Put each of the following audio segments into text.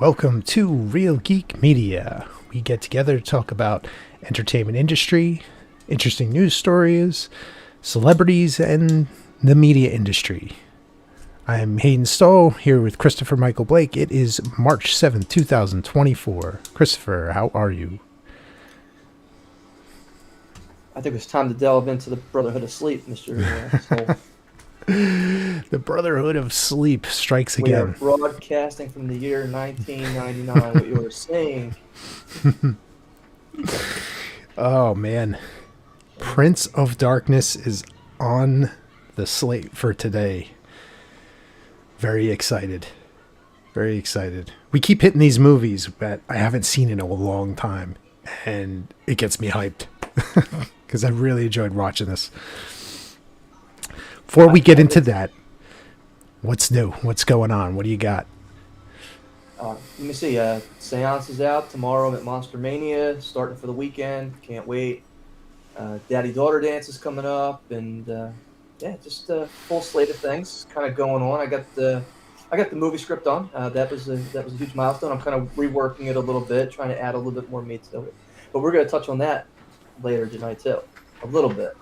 Welcome to Real Geek Media. We get together to talk about entertainment industry, interesting news stories, celebrities, and the media industry. I'm Hayden Stoll here with Christopher Michael Blake. It is March 7th, 2024. Christopher, how are you? I think it's time to delve into the Brotherhood of Sleep, Mr. Stoll. The Brotherhood of Sleep strikes We are again. broadcasting from the year 1999, what you were saying. Oh, man. Prince of Darkness is on the slate for today. Very excited. Very excited. We keep hitting these movies that I haven't seen in a long time, and it gets me hyped because I really enjoyed watching this. Before we get into that, what's new? What's going on? What do you got? Let me see. Seance is out tomorrow at Monster Mania, starting for the weekend. Can't wait. Daddy-daughter dance is coming up, and just a full slate of things kind of going on. I got the movie script on. That was a huge milestone. I'm kind of reworking it a little bit, trying to add a little bit more meat to it. But we're going to touch on that later tonight too, a little bit.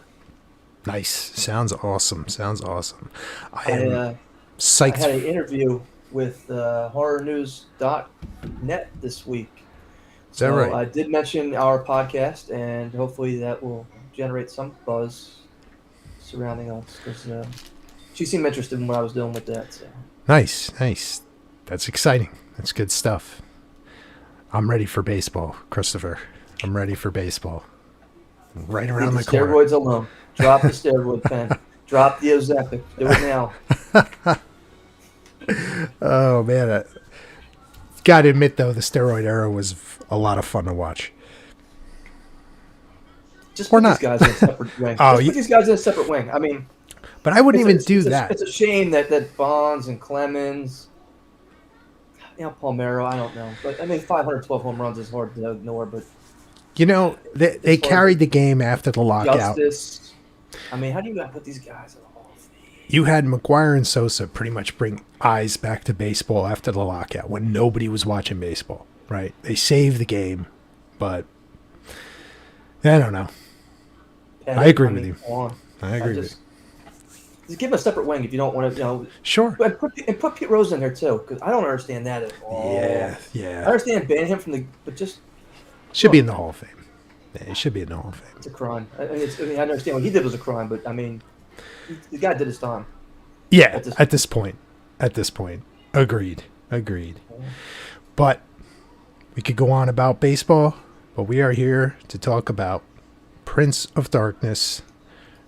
Nice. Sounds awesome. I am I psyched. had an interview with horrornews.net this week. Is that right? I did mention our podcast, and hopefully that will generate some buzz surrounding us, because she seemed interested in what I was doing with that. So. Nice. That's exciting. That's good stuff. I'm ready for baseball, Christopher. I'm ready for baseball. Right around the corner. Steroids alone. Drop the steroid pen. Drop the Ozempic. Do it now. Oh, man. Gotta admit, though, the steroid era was a lot of fun to watch. Just put these guys in a separate wing. Put these guys in a separate wing. I mean... But I wouldn't even do that. It's a shame that Bonds and Clemens... Palmeiro, I don't know. But, 512 home runs is hard to ignore, but... They carried the game after the lockout. Justice. How do you not put these guys in the Hall of Fame? You had McGuire and Sosa pretty much bring eyes back to baseball after the lockout when nobody was watching baseball, right? They saved the game, but I don't know. I agree with you. I agree with you. Just give him a separate wing if you don't want to, Sure. And put Pete Rose in there too, because I don't understand that at all. Yeah. I understand banning him but just... Should be in the Hall of Fame. Yeah, he should be in the Hall of Fame. It's a crime. I understand what he did was a crime, but the guy did his time. Yeah, at this point. Agreed. But we could go on about baseball, but we are here to talk about Prince of Darkness,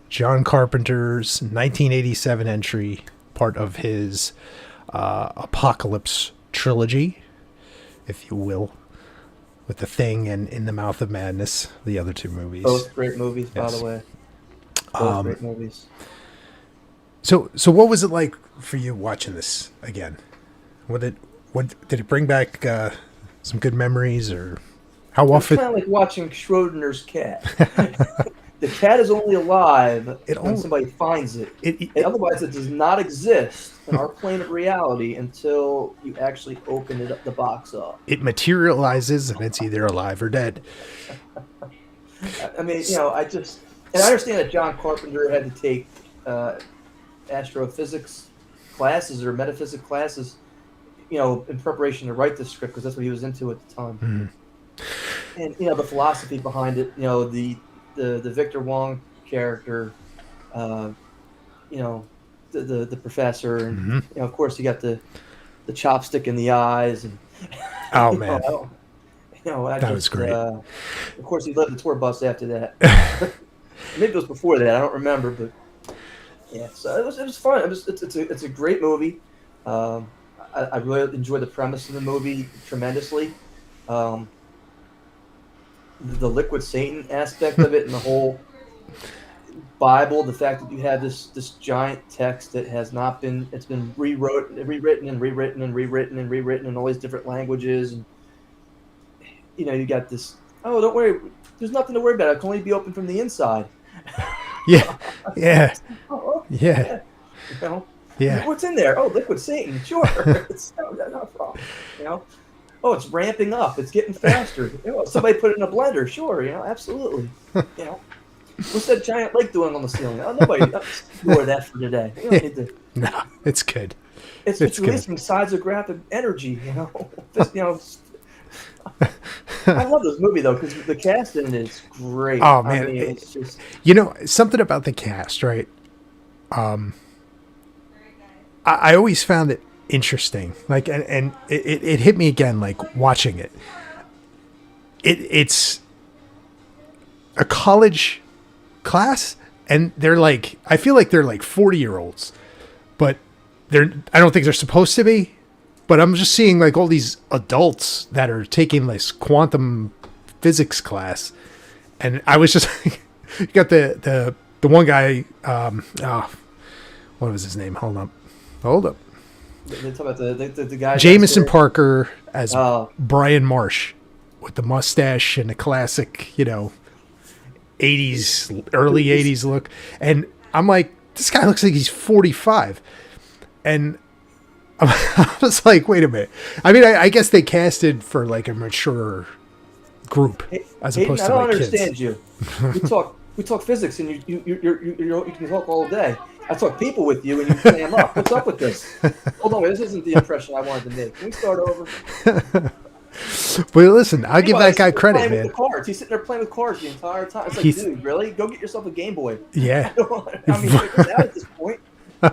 John Carpenter's 1987 entry, part of his Apocalypse trilogy, if you will. With The Thing and In the Mouth of Madness, the other two movies. Both great movies, by the way. Both great movies. So what was it like for you watching this again? What did it bring back some good memories, or how often? It's kind of like watching Schrodinger's cat. The cat is only alive when somebody finds it. Otherwise, it does not exist in our plane of reality until you actually open the box up. It materializes, and it's either alive or dead. I understand that John Carpenter had to take astrophysics classes or metaphysics classes, in preparation to write this script, because that's what he was into at the time. Mm-hmm. And the philosophy behind it, the Victor Wong character, the professor, and mm-hmm. Of course you got the chopstick in the eyes, and man, that was great. Of course, he led the tour bus after that. Maybe it was before that. I don't remember, but yeah. So it was fun. It's a great movie. I really enjoyed the premise of the movie tremendously. The liquid Satan aspect of it, and the whole Bible, the fact that you have this giant text that has not been, it's been rewritten in all these different languages, and you got this, don't worry, there's nothing to worry about, it can only be open from the inside. Yeah. What's in there? Oh, liquid Satan, sure. It's not a problem, Oh, it's ramping up. It's getting faster. Somebody put it in a blender. Sure, absolutely. What's that giant lake doing on the ceiling? Oh, nobody. Ignore that for today. You don't need to. No, it's good. It's releasing seismographic energy. I love this movie though because the cast in it is great. Oh man, it's just something about the cast, right? I always found it interesting, like, and it hit me again, like watching it. It's a college class, and they're like, I feel like they're like 40-year-olds, but I don't think they're supposed to be. But I'm just seeing like all these adults that are taking this quantum physics class, and I was just you got the one guy. What was his name? Hold up. they talk about the guy. Jameson Parker as Brian Marsh with the mustache and the classic, 80s, early 80s look, and I'm like, this guy looks like he's 45, and I was like, wait a minute. I mean, I guess they casted for like a mature group as opposed to like kids. I don't understand you. We talk physics, and you can talk all day. I talk people with you, and you clam up. What's up with this? Hold on, this isn't the impression I wanted to make. Can we start over? Well, listen, I'll give that guy credit, man. With the cards. He's sitting there playing with cards the entire time. It's like, dude, really? Go get yourself a Game Boy. Yeah. I mean, figure it out at this point. I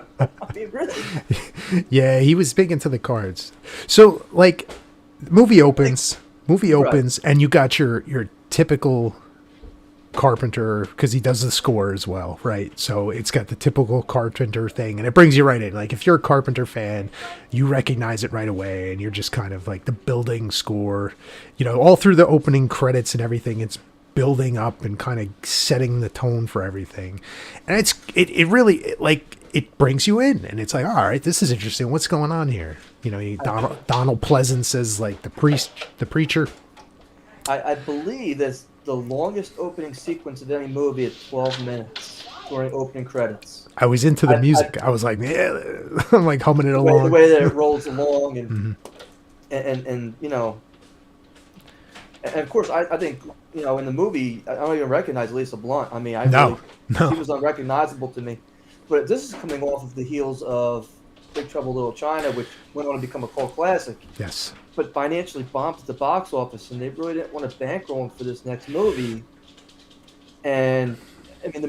mean, really? Yeah, he was big into the cards. So, like, movie opens, and you got your typical Carpenter, because he does the score as well, right? So it's got the typical Carpenter thing, and it brings you right in. Like, if you're a Carpenter fan, you recognize it right away, and you're just kind of like the building score, all through the opening credits and everything. It's building up and kind of setting the tone for everything, and it really like it brings you in, and it's like, all right, this is interesting. What's going on here? Donald Pleasance is like the preacher. I believe that's the longest opening sequence of any movie at 12 minutes during opening credits. I was into the music. I was like, yeah, I'm like humming it along. The way that it rolls along, and mm-hmm. and of course, I think in the movie, I don't even recognize Lisa Blunt. I mean, she was unrecognizable to me. But this is coming off of the heels of Big Trouble in Little China, which went on to become a cult classic. Yes. But financially bombed at the box office, and they really didn't want to bankroll him for this next movie. And I mean,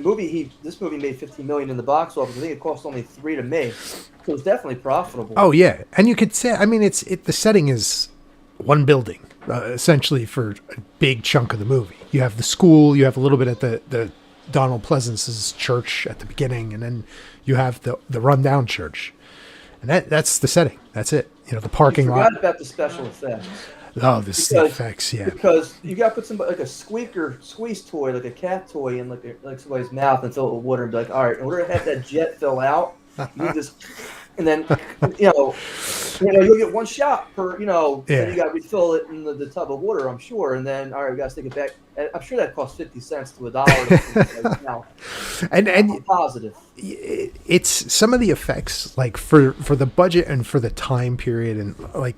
this movie made $15 million in the box office. I think it cost only $3 million to make, so it's definitely profitable. Oh yeah, and you could say, I mean, the setting is one building essentially for a big chunk of the movie. You have the school, you have a little bit at the Donald Pleasance's church at the beginning, and then you have the rundown church, and that's the setting. That's it. The parking lot. Forgot about the special effects. Oh, the effects, yeah. Because you got to put somebody like a squeeze toy, like a cat toy, in like somebody's mouth and fill it with water, and be like, all right, in order to have that jet fill out, you just, and then you'll get one shot per, then you got to refill it in the tub of water, I'm sure, and then all right, we got to stick it back. And I'm sure that costs 50 cents to $1. Now, and I'm positive. It's some of the effects, like for the budget and for the time period, and like,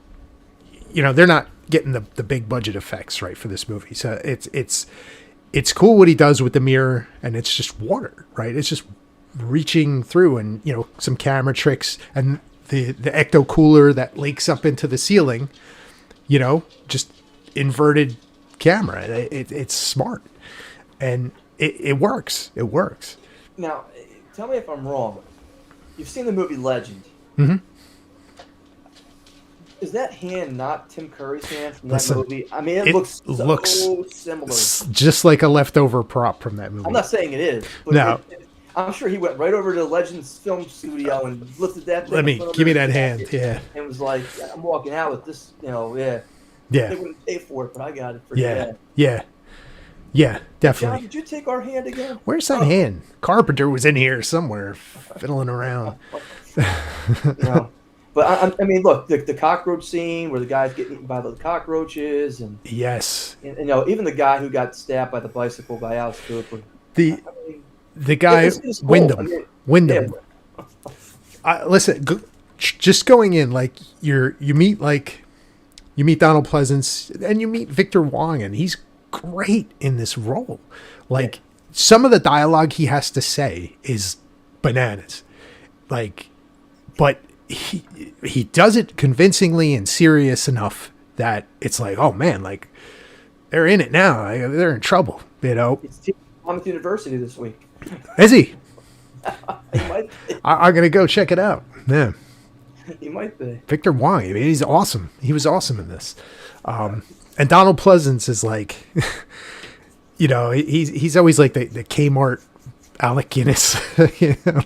they're not getting the big budget effects right for this movie. So it's cool what he does with the mirror, and it's just water, right? It's just reaching through, and some camera tricks, and the ecto cooler that leaks up into the ceiling, just inverted camera. It's smart, and it works. It works. Now, tell me if I'm wrong. You've seen the movie Legend. Mm-hmm. Is that hand not Tim Curry's hand from that movie? I mean, it looks so similar. Just like a leftover prop from that movie. I'm not saying it is. But no. I'm sure he went right over to the Legends film studio and lifted that thing. Give me that hand, yeah. And was like, I'm walking out with this, Yeah. They wouldn't pay for it, but I got it for you. Yeah, definitely. John, did you take our hand again? Where's that hand? Carpenter was in here somewhere, fiddling around. But I mean, look, the cockroach scene where the guy's getting eaten by the cockroaches, and yes, and even the guy who got stabbed by the bicycle by Alice Cooper. The guy cool. Wyndham. Listen, just going in, like you meet like You meet Donald Pleasance, and you meet Victor Wong, and he's great in this role. Like, some of the dialogue he has to say is bananas. Like, but he does it convincingly and serious enough that it's like, oh man, like they're in it now. They're in trouble, you know. It's Monmouth University this week. Is he? He might be. I'm gonna go check it out. Yeah. He might be. Victor Wong, I mean, he's awesome. He was awesome in this. And Donald Pleasance is like, you know, he's always like the Kmart Alec Guinness, you know?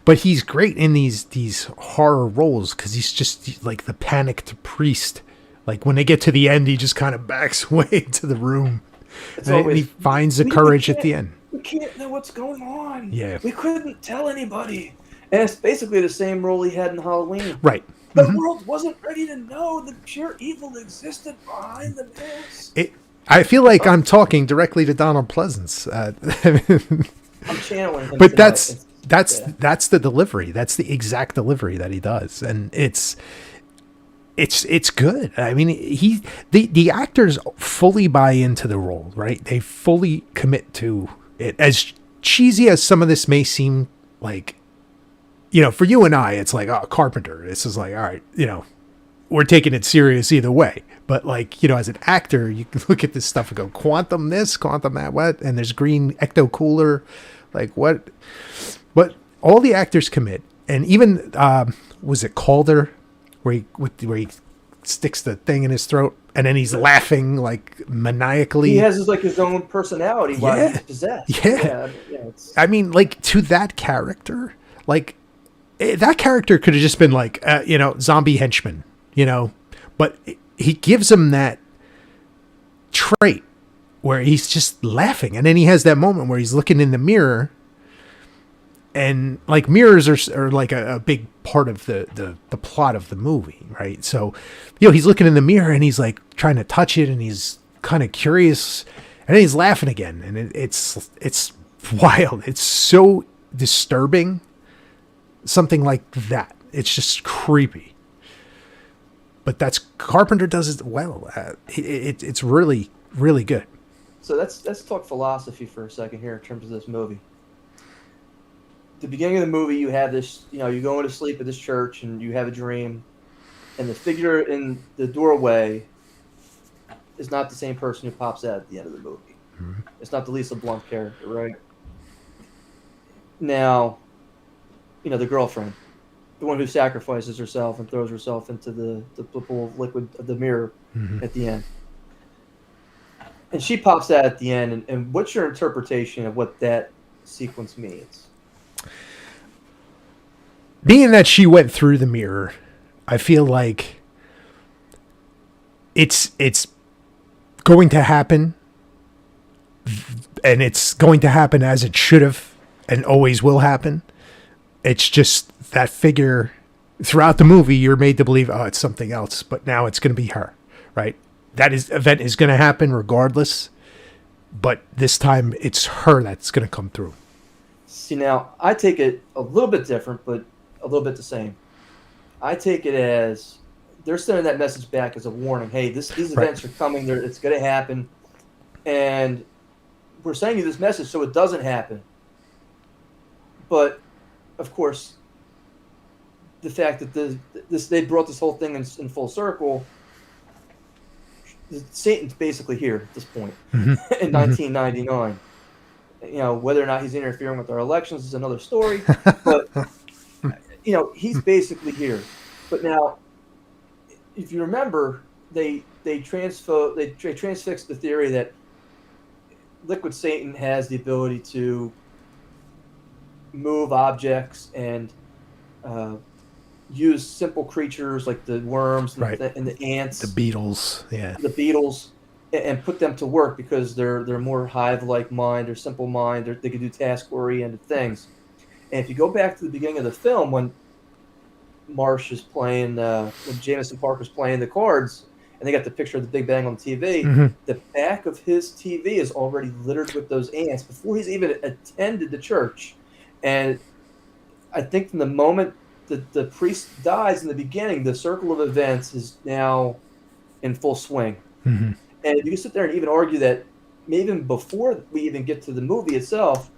But he's great in these horror roles because he's just like the panicked priest. Like when they get to the end, he just kind of backs away into the room, and he finds the courage at the end. We can't know what's going on. Yeah, we couldn't tell anybody, and it's basically the same role he had in Halloween. Right. The world wasn't ready to know the pure evil existed behind the mask. I feel like I'm talking directly to Donald Pleasance. I'm channeling him. But tonight. That's the delivery. That's the exact delivery that he does, and it's good. I mean, the actors fully buy into the role, right? They fully commit to it. As cheesy as some of this may seem, like, you know, for you and I, it's like, oh, Carpenter. This is like, all right, you know, we're taking it serious either way. But like, you know, as an actor, you can look at this stuff and go, quantum this, quantum that, what? And there's green ecto cooler, like what? But all the actors commit, and even was it Calder, where he sticks the thing in his throat, and then he's laughing like maniacally. He has his own personality while he's possessed. Yeah. I mean, like, to that character, like, that character could have just been like, you know, zombie henchman, you know, but he gives him that trait where he's just laughing. And then he has that moment where he's looking in the mirror, and like mirrors are like a big part of the plot of the movie. Right. So, you know, he's looking in the mirror and he's like trying to touch it, and he's kind of curious, and then he's laughing again. And it's wild. It's so disturbing. Something like that. It's just creepy. But Carpenter does it well. It's really, really good. So let's talk philosophy for a second here in terms of this movie. The beginning of the movie, you have this, you know, you're going to sleep at this church and you have a dream, and the figure in the doorway is not the same person who pops out at the end of the movie. Mm-hmm. It's not the Lisa Blunt character, right? Now, you know, the girlfriend, the one who sacrifices herself and throws herself into the pool of liquid of the mirror at the end. And she pops out at the end, and what's your interpretation of what that sequence means? Being that she went through the mirror, I feel like it's going to happen, and it's going to happen as it should have and always will happen. It's just that figure throughout the movie, you're made to believe, oh, it's something else, but now it's going to be her, right? That event is going to happen regardless, but this time it's her that's going to come through. See, now I take it a little bit different, but a little bit the same. I take it as they're sending that message back as a warning. Hey, these events are coming. It's going to happen, and we're sending you this message so it doesn't happen. But of course, the fact that they brought this whole thing in full circle, Satan's basically here at this point in 1999. You know, whether or not he's interfering with our elections is another story, but you know, he's basically here. But now, if you remember, they transfixed the theory that Liquid Satan has the ability to move objects and use simple creatures like the worms and, and the ants, the beetles, and put them to work because they're more hive-like mind or simple mind. They can do task-oriented things. And if you go back to the beginning of the film when Marsh is playing, when Jameson Parker's playing the cards, and they got the picture of the Big Bang on TV, the back of his TV is already littered with those ants before he's even attended the church. And I think from the moment that the priest dies in the beginning, the circle of events is now in full swing. Mm-hmm. And you can sit there and even argue that maybe even before we even get to the movie itself,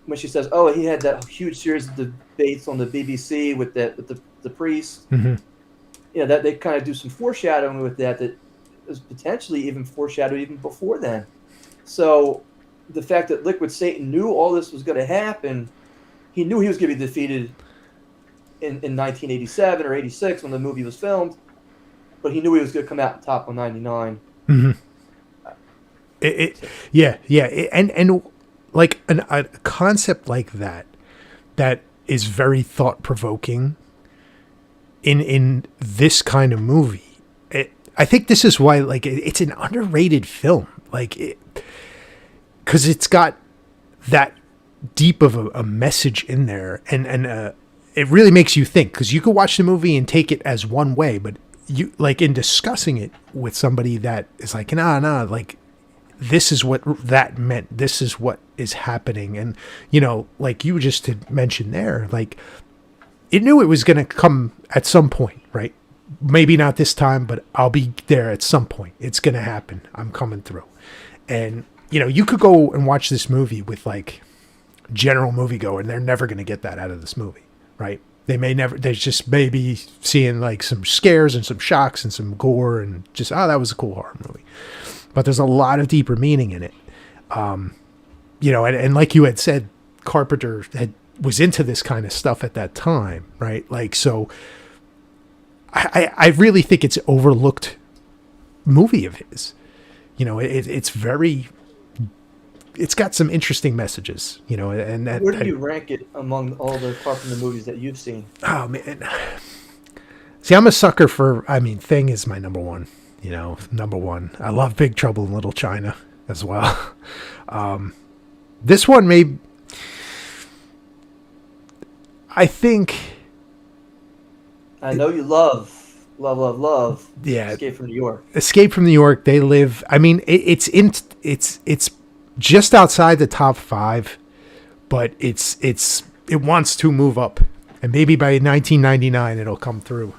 when she says, "Oh, he had that huge series of debates on the BBC with the priest," Mm-hmm. that they kind of do some foreshadowing with that is potentially even foreshadowed even before then. So the fact that Liquid Satan knew all this was going to happen, he knew he was going to be defeated in 1987 or 86 when the movie was filmed, but he knew he was going to come out on top on 99. Mm-hmm. And like a concept like that is very thought provoking in this kind of movie. I think this is why it's an underrated film, because it's got that deep of a message in there, and it really makes you think, because you could watch the movie and take it as one way, but you in discussing it with somebody that is like, nah, this is what that meant, this is what is happening. And like you just had mentioned there, it knew it was going to come at some point, right? Maybe not this time, but I'll be there at some point. It's going to happen. I'm coming through. And you could go and watch this movie with general moviegoer, and they're never going to get that out of this movie, right? They just maybe seeing some scares and some shocks and some gore and just, that was a cool horror movie. But there's a lot of deeper meaning in it. And like you had said, Carpenter was into this kind of stuff at that time, right? So I really think it's an overlooked movie of his. It's got some interesting messages, and that. Where do you rank it among all the Carpenter movies that you've seen? Oh man, see, I'm a sucker for. Thing is my number one. Number one. I love Big Trouble in Little China as well. This one may. I think. I know you love. Yeah. Escape from New York. Escape from New York. They live. It's just outside the top 5, but it wants to move up, and maybe by 1999 it'll come through.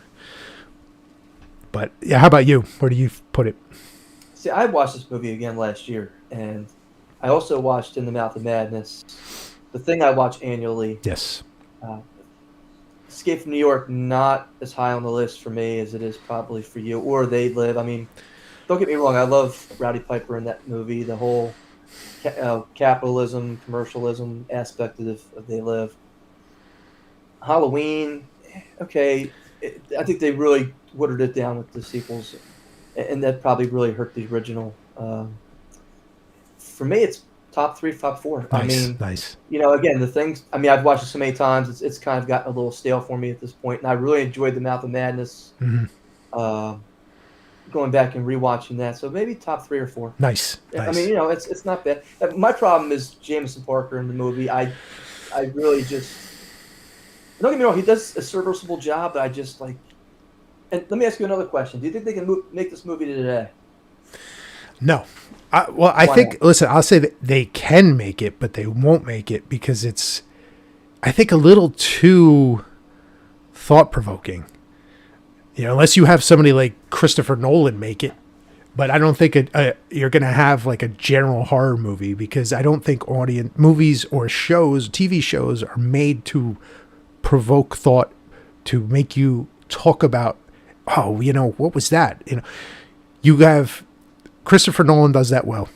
But yeah, how about you? Where do you put it? See, I watched this movie again last year, and I also watched In the Mouth of Madness. The Thing I watch annually. Yes. Escape from New York, not as high on the list for me as it is probably for you, or They Live. Don't get me wrong, I love Rowdy Piper in that movie, the whole capitalism, commercialism aspect of They Live. Halloween, okay, I think they really watered it down with the sequels, and that probably really hurt the original. For me, it's top 3, top 4. Nice. Again, the things. I've watched it so many times; it's kind of gotten a little stale for me at this point. And I really enjoyed The Mouth of Madness. Mm-hmm. Going back and rewatching that, so maybe top 3 or 4. Nice. It's not bad. My problem is Jameson Parker in the movie. I really just don't get me wrong. He does a serviceable job, but I just like. And let me ask you another question: do you think they can make this movie today? No. I think, listen, I'll say that they can make it, but they won't make it because it's, I think, a little too thought-provoking. Unless you have somebody like Christopher Nolan make it. But I don't think you're going to have a general horror movie, because I don't think movies or shows, TV shows, are made to provoke thought, to make you talk about, what was that? You have... Christopher Nolan does that well.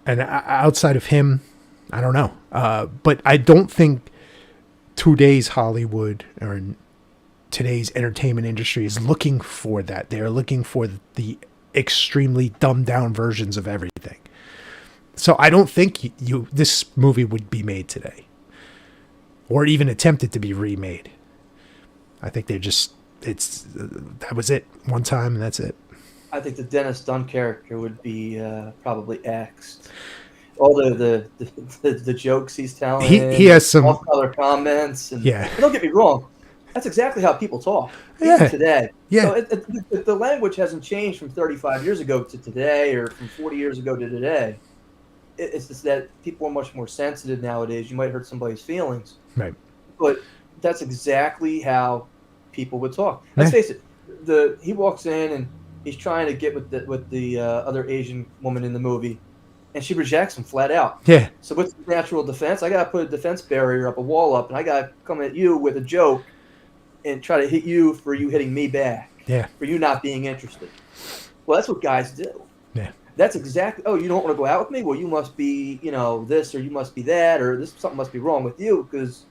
And outside of him, I don't know. But I don't think today's Hollywood or today's entertainment industry is looking for that. They're looking for the extremely dumbed down versions of everything. So I don't think this movie would be made today, or even attempted to be remade. I think that was it one time, and that's it. I think the Dennis Dunn character would be probably axed. All the jokes he's telling. He has some off-color comments. And don't get me wrong, that's exactly how people talk even today. Yeah. So the language hasn't changed from 35 years ago to today, or from 40 years ago to today. It's just that people are much more sensitive nowadays. You might hurt somebody's feelings, right? But that's exactly how people would talk. Let's face it. He walks in and he's trying to get with the other Asian woman in the movie, and she rejects him flat out. Yeah. So what's the natural defense? I gotta put a defense barrier up, a wall up, and I gotta come at you with a joke and try to hit you for you hitting me back. Yeah. For you not being interested. Well, that's what guys do. Yeah. That's exactly. Oh, you don't want to go out with me? Well, you must be, this, or you must be that, or this something must be wrong with you because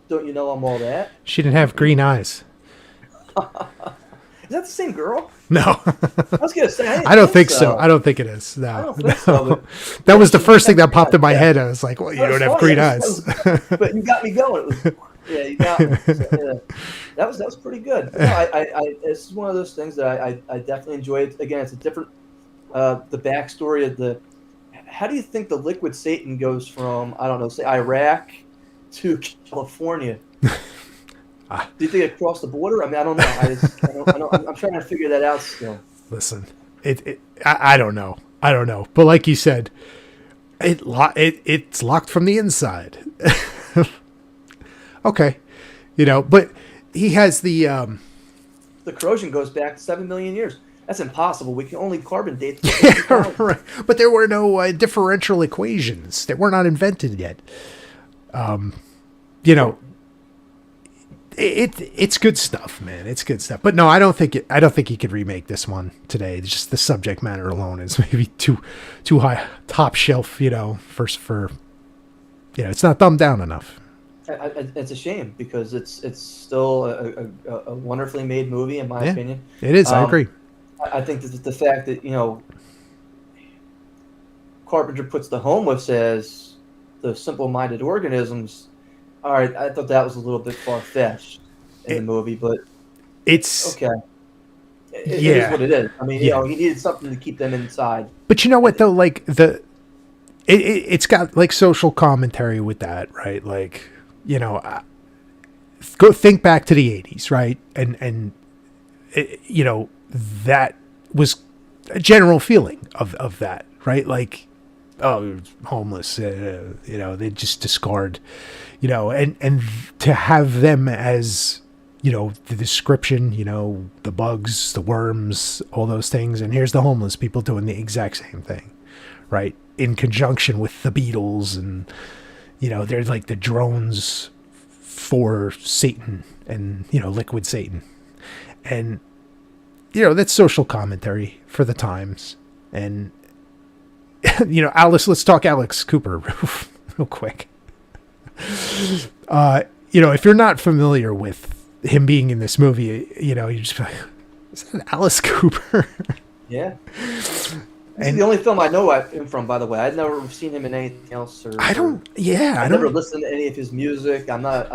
don't you know I'm all that? She didn't have green eyes. Is that the same girl? No. I was gonna say. I don't think so. I don't think it is. No. I don't think so. That was the first thing that popped in my head. I was like, well, you don't have green eyes. But you got me going. You got me. So, yeah. That was pretty good. No, this is one of those things that I definitely enjoyed. Again, it's a different the backstory of the. How do you think the liquid Satan goes from, I don't know, say Iraq to California? Do you think it crossed the border? I mean, I don't know. I'm trying to figure that out still. Listen, I don't know. But like you said, it's locked from the inside. Okay, but he has the corrosion goes back 7 million years. That's impossible. We can only carbon date. Yeah, right. But there were no differential equations that were not invented yet. It's good stuff, man. It's good stuff. But no, I don't think he could remake this one today. It's just the subject matter alone is maybe too high, top shelf. For it's not dumbed down enough. It's a shame because it's still a wonderfully made movie in my opinion. It is. I agree. I think that the fact that Carpenter puts the homeless as the simple-minded organisms. All right, I thought that was a little bit far-fetched in the movie, but it's okay. It is what it is. I mean, he needed something to keep them inside. But you know what though, like it's got like social commentary with that, right? Like go think back to the 80s, right? And that was a general feeling of that, right? Like, oh, homeless, they just discard, and to have them as, the description, the bugs, the worms, all those things. And here's the homeless people doing the exact same thing, right? In conjunction with the Beatles and, they're like the drones for Satan and, liquid Satan. And, that's social commentary for the times. And, let's talk Alex Cooper real quick. If you're not familiar with him being in this movie, you just be like, is that Alice Cooper? Yeah. This is the only film I know him from, by the way. I've never seen him in anything else. I've never listened to any of his music. I'm not.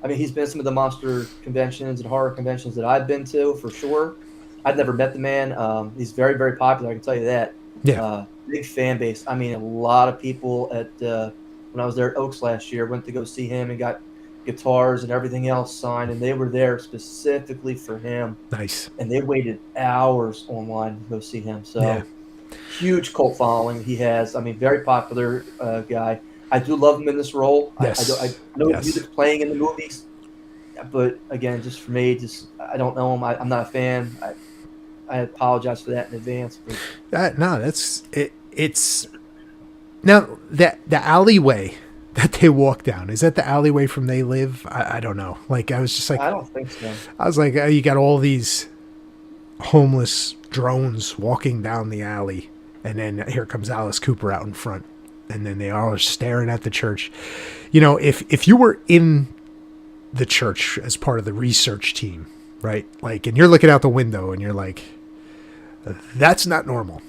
I mean, he's been to some of the monster conventions and horror conventions that I've been to, for sure. I've never met the man. He's very, very popular. I can tell you that. Yeah. Big fan base. I mean, a lot of people when I was there at Oaks last year went to go see him and got guitars and everything else signed, and they were there specifically for him. Nice. And they waited hours online to go see him. So. Yeah. Huge cult following he has. I mean, very popular guy. I do love him in this role. Yes. I know the music's playing in the movies, but again, just for me, I don't know him. I'm not a fan. I apologize for that in advance. But. No, that's it. It's now the alleyway that they walk down. Is that the alleyway from They Live? I don't know. Like, I was just like, I don't think so. I was like, you got all these homeless drones walking down the alley, and then here comes Alice Cooper out in front, and then they all are staring at the church. If you were in the church as part of the research team, right, like, and you're looking out the window and you're like, that's not normal.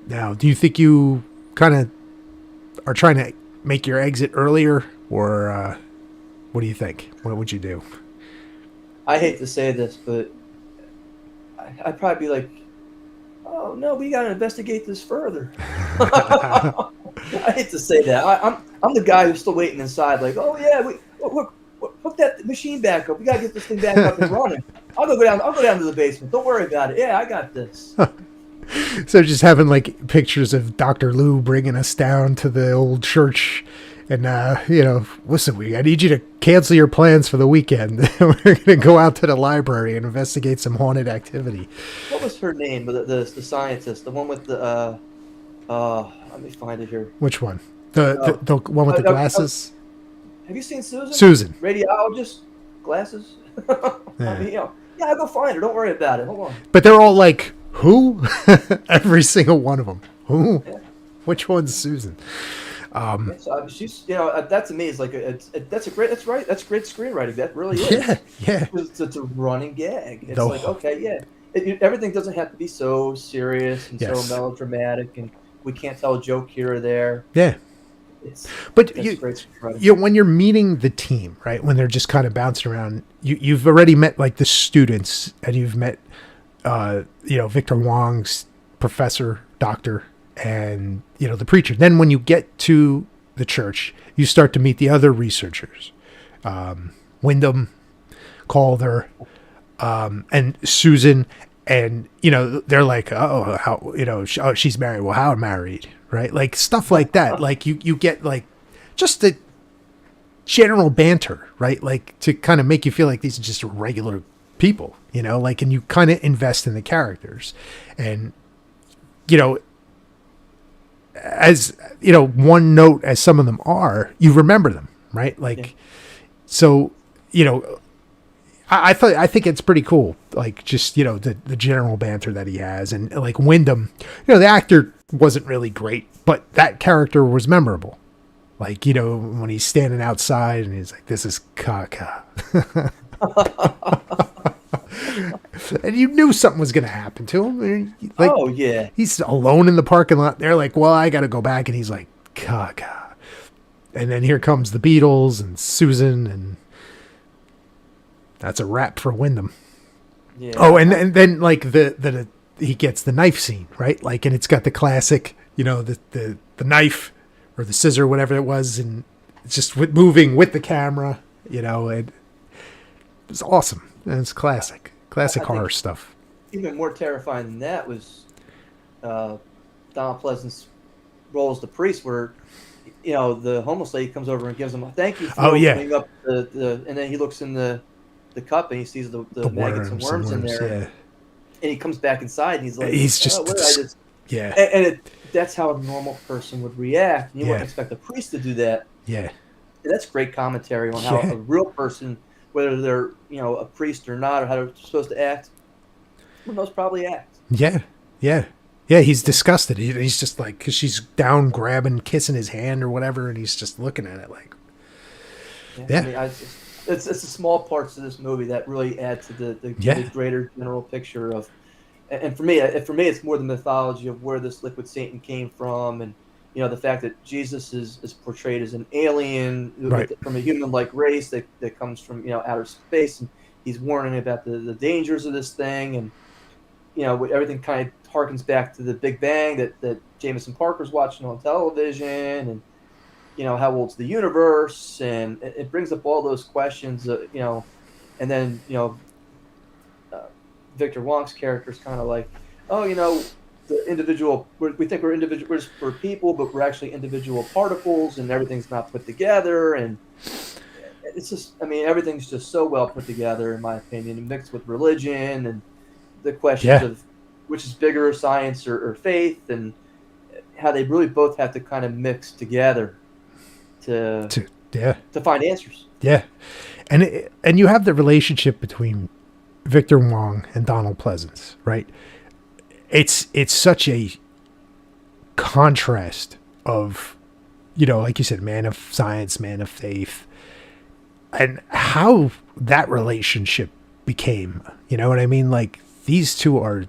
Now, do you think you kind of are trying to make your exit earlier, or what do you think? What would you do? I hate to say this, but I'd probably be like, oh no, we got to investigate this further. I hate to say that. I'm the guy who's still waiting inside. Like, oh yeah, hook that machine back up. We got to get this thing back up and running. I'll go down to the basement. Don't worry about it. Yeah, I got this. So just having like pictures of Dr. Lou bringing us down to the old church, And, listen, I need you to cancel your plans for the weekend. We're going to go out to the library and investigate some haunted activity. What was her name? The scientist, the one with the let me find it here. Which one? The one with the glasses? Have you seen Susan? Susan. Radiologist, glasses. Yeah, I'll go find her. Don't worry about it. Hold on. But they're all like, who? Every single one of them. Who? Yeah. Which one's Susan? She's, that to me is like that's great screenwriting. That really is. Yeah. It's a running gag. It's like, okay, yeah. Everything doesn't have to be so serious and so melodramatic, and we can't tell a joke here or there. Yeah. But when you're meeting the team, right, when they're just kind of bouncing around, you've already met like the students, and you've met, Victor Wong's professor, doctor, and the preacher. Then when you get to the church, you start to meet the other researchers, Wyndham, Calder, and Susan, and they're like, oh, how she's married. Well, how married? Right? Like stuff like that. Like you get like just the general banter, right? Like to kind of make you feel like these are just regular people, like, and you kind of invest in the characters, and, as one note as some of them are, you remember them, right? Like, so, I think it's pretty cool. Like just, the general banter that he has, and like Wyndham, the actor wasn't really great, but that character was memorable. Like, when he's standing outside and he's like, this is caca. And you knew something was going to happen to him. Like, oh yeah. He's alone in the parking lot. They're like, well, I got to go back. And he's like, caca. And then here comes the Beatles and Susan, and that's a wrap for Wyndham. Yeah. Oh, and then like he gets the knife scene, right? Like, and it's got the classic, the knife or the scissor, whatever it was, and it's just moving with the camera, it was awesome. And it's classic horror stuff. Even more terrifying than that was Donald Pleasant's role as the priest, where the homeless lady comes over and gives him a thank you for opening up and then he looks in the cup and he sees the maggots and worms in there. Yeah. And he comes back inside and he's like, that's how a normal person would react. And you wouldn't expect a priest to do that. Yeah. And that's great commentary on how a real person, whether they're, a priest or not, or how they're supposed to act, would most probably act. Yeah. Yeah. Yeah. He's disgusted. He's just like, because she's down grabbing, kissing his hand or whatever, and he's just looking at it like, I mean, it's the small parts of this movie that really add to the greater general picture of, and for me, it's more the mythology of where this liquid Satan came from, and the fact that Jesus is portrayed as an alien from a human-like race that comes from outer space, and he's warning about the dangers of this thing, and everything kind of harkens back to the Big Bang that Jameson Parker's watching on television, and how old's the universe, and it brings up all those questions, and then Victor Wong's character is kind of like, the individual, we think we're people, but we're actually individual particles, and everything's not put together, and it's just, everything's just so well put together, in my opinion, and mixed with religion and the questions of which is bigger, science or faith, and how they really both have to kind of mix together to find answers. Yeah. And you have the relationship between Victor Wong and Donald Pleasance, right? It's such a contrast of, like you said, man of science, man of faith, and how that relationship became, you know what I mean? Like, these two are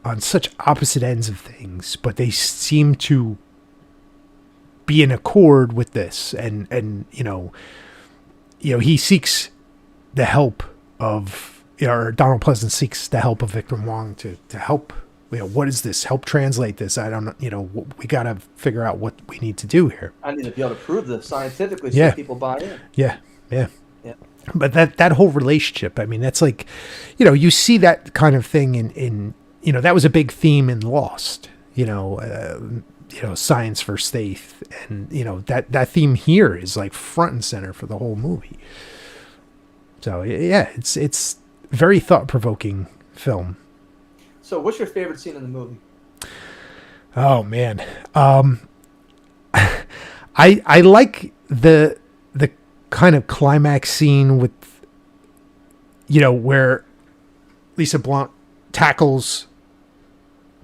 on such opposite ends of things, but they seem to be in accord with this. And he seeks the help of, or Donald Pleasance seeks the help of Victor Wong to help, what is this? Help translate this. I don't know, we got to figure out what we need to do here. I need to be able to prove this scientifically so people buy in. Yeah. But that whole relationship, that's like, you see that kind of thing in that was a big theme in Lost, science first faith, and that theme here is like front and center for the whole movie. So yeah, it's very thought provoking film. So, what's your favorite scene in the movie? Oh man, I like the kind of climax scene with where Lisa Blount tackles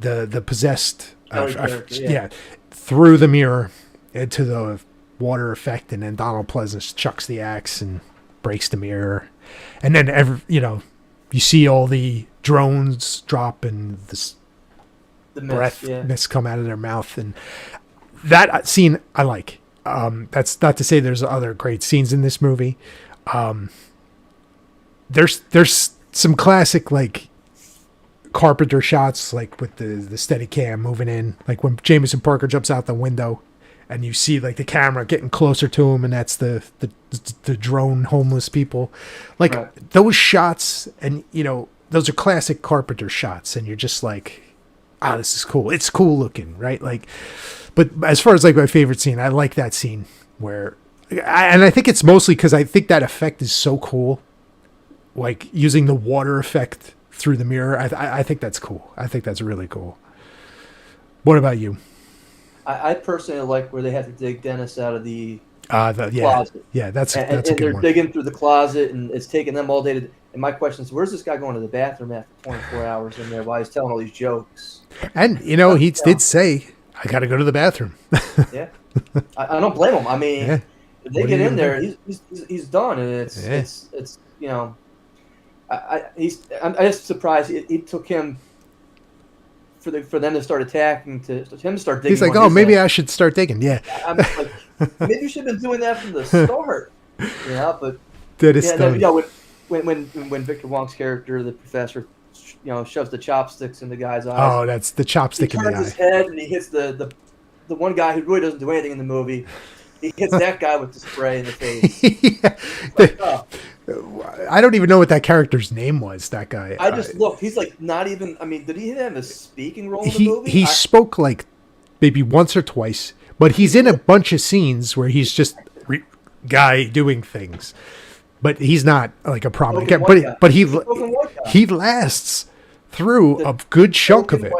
the possessed through the mirror into the water effect, and then Donald Pleasance chucks the axe and breaks the mirror, and then you see all the drones drop and the breath mist come out of their mouth, and that scene I like. That's not to say there's other great scenes in this movie. There's some classic like Carpenter shots, like with the steady cam moving in, like when Jameson Parker jumps out the window and you see like the camera getting closer to him, and that's the drone homeless people, like right. Those shots, and those are classic Carpenter shots, and you're just like, this is cool. It's cool looking, right? Like, but as far as like my favorite scene, I like that scene where, and I think it's mostly because I think that effect is so cool, like using the water effect through the mirror. I think that's cool. I think that's really cool. What about you? I personally like where they have to dig Dennis out of the closet. Yeah, that's a good they're one. digging through the closet, and it's taking them all day to. And my question is, where's this guy going to the bathroom after 24 hours in there while he's telling all these jokes? And he did say, "I got to go to the bathroom." Yeah, I don't blame him. I mean, if they get in there, he's done, and it's I'm just surprised it took him for them to start attacking, to him to start digging. He's like, maybe I should start digging. Yeah, I'm like, maybe you should have been doing that from the start. But that is when Victor Wong's character, the professor, shoves the chopsticks in the guy's eyes. Oh, that's the chopstick in the eye. He turns his head and he hits the one guy who really doesn't do anything in the movie. He hits that guy with the spray in the face. I don't even know what that character's name was, that guy. I just looked. He's like not even. I mean, did he have a speaking role in the movie? He spoke like maybe once or twice, but he's in a bunch of scenes where he's just guy doing things. But he's not like a prominent guy. But he lasts through a good chunk of it.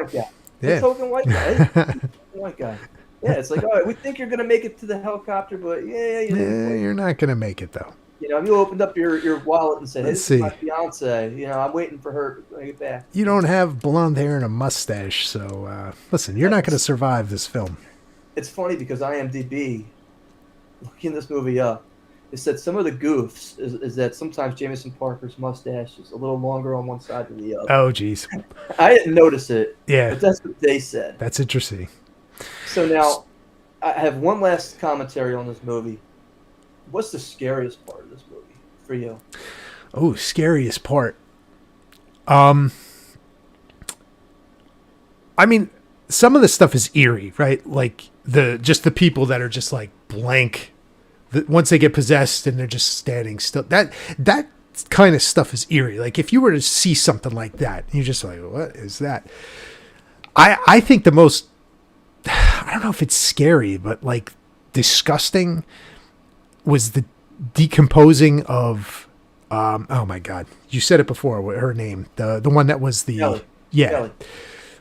The token white guy. White guy. Yeah, it's like, all right, we think you're gonna make it to the helicopter, but you're not gonna make it though. If you opened up your wallet and said, "Hey, this is my fiance," I'm waiting for her to get back. You don't have blonde hair and a mustache, so listen, you're not gonna survive this film. It's funny because IMDb, looking this movie up, it said some of the goofs is that sometimes Jameson Parker's mustache is a little longer on one side than the other. Oh, geez. I didn't notice it. Yeah. But that's what they said. That's interesting. So now, I have one last commentary on this movie. What's the scariest part of this movie for you? Oh, scariest part. I mean, some of the stuff is eerie, right? Like the people that are just like blank. Once they get possessed and they're just standing still, that kind of stuff is eerie. Like if you were to see something like that, you're just like, what is that? I think the most, I don't know if it's scary, but like disgusting was the decomposing of, oh my God, you said it before, what her name, the one that was the, Kelly. yeah. Kelly.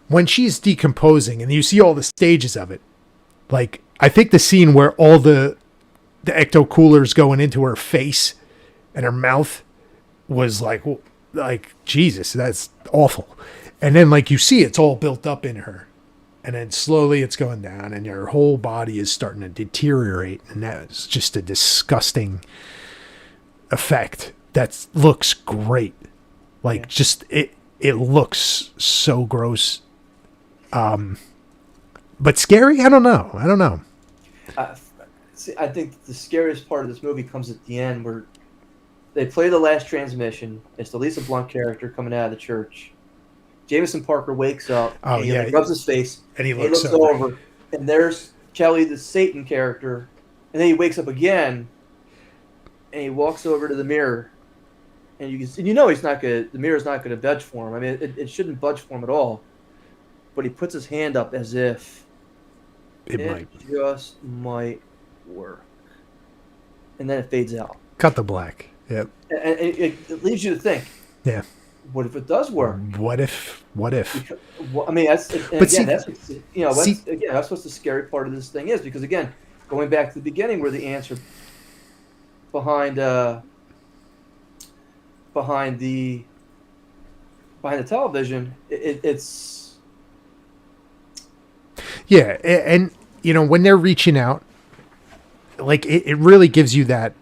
When she's decomposing and you see all the stages of it, like I think the scene where all the ecto coolers going into her face and her mouth was like Jesus, that's awful. And then like you see it's all built up in her, and then slowly it's going down and your whole body is starting to deteriorate, and that's just a disgusting effect that looks great. Like just it looks so gross, but scary. I don't know. I think the scariest part of this movie comes at the end, where they play the last transmission. It's the Lisa Blount character coming out of the church. Jameson Parker wakes up. Oh, he rubs his face. And he looks over. And there's Kelly, the Satan character. And then he wakes up again. And he walks over to the mirror. And he's not gonna. The mirror's not gonna budge for him. I mean, it shouldn't budge for him at all. But he puts his hand up as if It might. just might work. And then it fades out. Cut the black. Yep. And it leaves you to think, Yeah. what if it does work? What if? Because, well, I mean, that's and But again, see- that's what's, that's what the scary part of this thing is. Because again, going back to the beginning, where the answer behind the television, it's Yeah, and when they're reaching out, like it really gives you that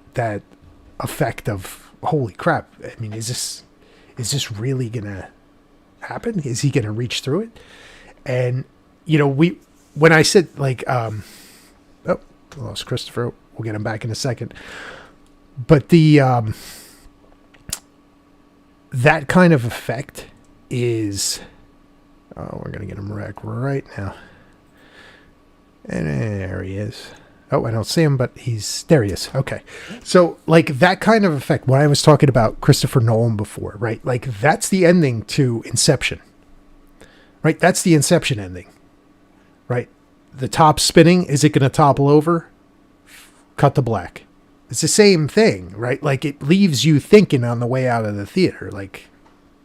effect of holy crap. I mean, is this really gonna happen? Is he gonna reach through it? And when I said like oh, I lost Christopher. We'll get him back in a second. But the that kind of effect is we're gonna get him right now. And there he is. Oh, I don't see him, but there he is. Okay. So like that kind of effect, when I was talking about Christopher Nolan before, right? Like that's the ending to Inception, right? That's the Inception ending, right? The top spinning. Is it going to topple over? Cut to black. It's the same thing, right? Like it leaves you thinking on the way out of the theater. Like,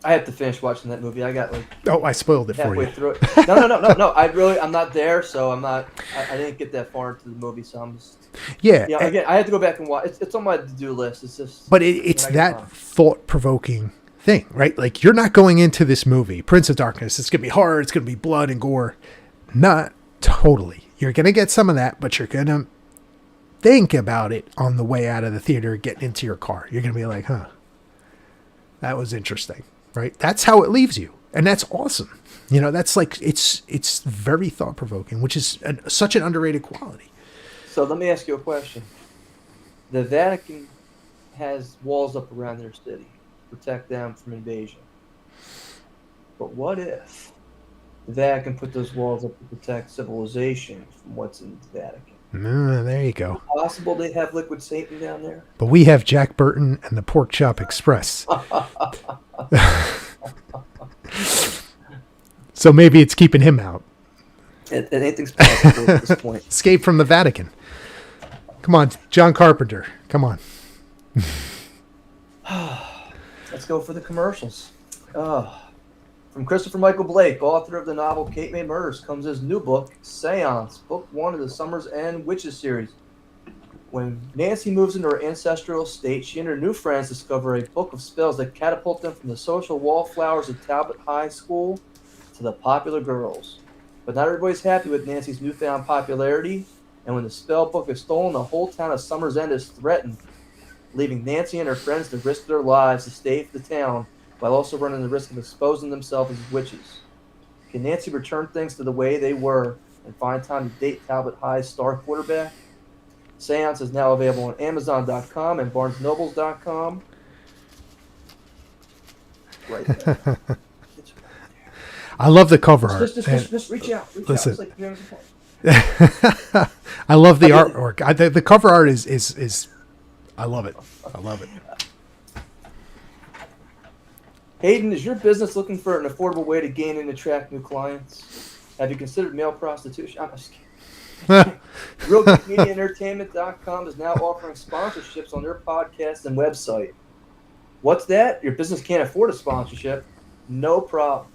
I have to finish watching that movie. I got like oh, I spoiled it for halfway you. through it. No. I'm not there, so I'm not. I didn't get that far into the movie, so I'm just. Yeah. Yeah. Again, I have to go back and watch. It's on my to-do list. It's just. But it's when I get that time. thought-provoking thing, right? Like you're not going into this movie, Prince of Darkness. It's gonna be horror. It's gonna be blood and gore. Not totally. You're gonna get some of that, but you're gonna think about it on the way out of the theater, getting into your car. You're gonna be like, huh, that was interesting, right? That's how it leaves you, and that's awesome. That's like it's very thought-provoking, which is such an underrated quality. So let me ask you a question. The Vatican has walls up around their city to protect them from invasion. But what if the Vatican put those walls up to protect civilization from what's in the Vatican? There you go. Possible they have liquid Satan down there? But we have Jack Burton and the Pork Chop Express. So maybe it's keeping him out. Anything's possible at this point. Escape from the Vatican. Come on, John Carpenter. Come on. Let's go for the commercials. From Christopher Michael Blake, author of the novel Kate May Murders, comes his new book, Seance, book 1 of the Summer's End Witches series. When Nancy moves into her ancestral estate, she and her new friends discover a book of spells that catapult them from the social wallflowers of Talbot High School to the popular girls. But not everybody's happy with Nancy's newfound popularity, and when the spell book is stolen, the whole town of Summer's End is threatened, leaving Nancy and her friends to risk their lives to save the town, while also running the risk of exposing themselves as witches. Can Nancy return things to the way they were and find time to date Talbot High's star quarterback? Seance is now available on Amazon.com and BarnesNobles.com. Right there. It's right there. I love the cover art. Just reach out. Listen. It's like you're having fun. I love the artwork. The cover art is I love it. I love it. Hayden, is your business looking for an affordable way to gain and attract new clients? Have you considered male prostitution? I'm just kidding. RealGeekMediaEntertainment.com is now offering sponsorships on their podcast and website. What's that? Your business can't afford a sponsorship? No problem.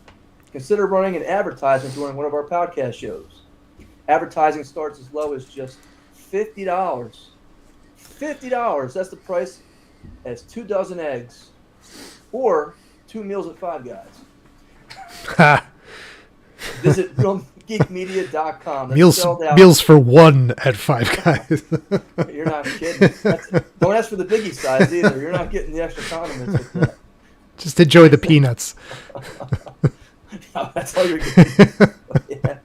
Consider running an advertisement during one of our podcast shows. Advertising starts as low as just $50. $50. That's the price as 2 dozen eggs or 2 meals at Five Guys. Visit realgeekmedia.com. Meals for one at Five Guys. You're not kidding. Don't ask for the biggie size either. You're not getting the extra condiments with that. Just enjoy the peanuts. No, that's all you're getting. Yeah.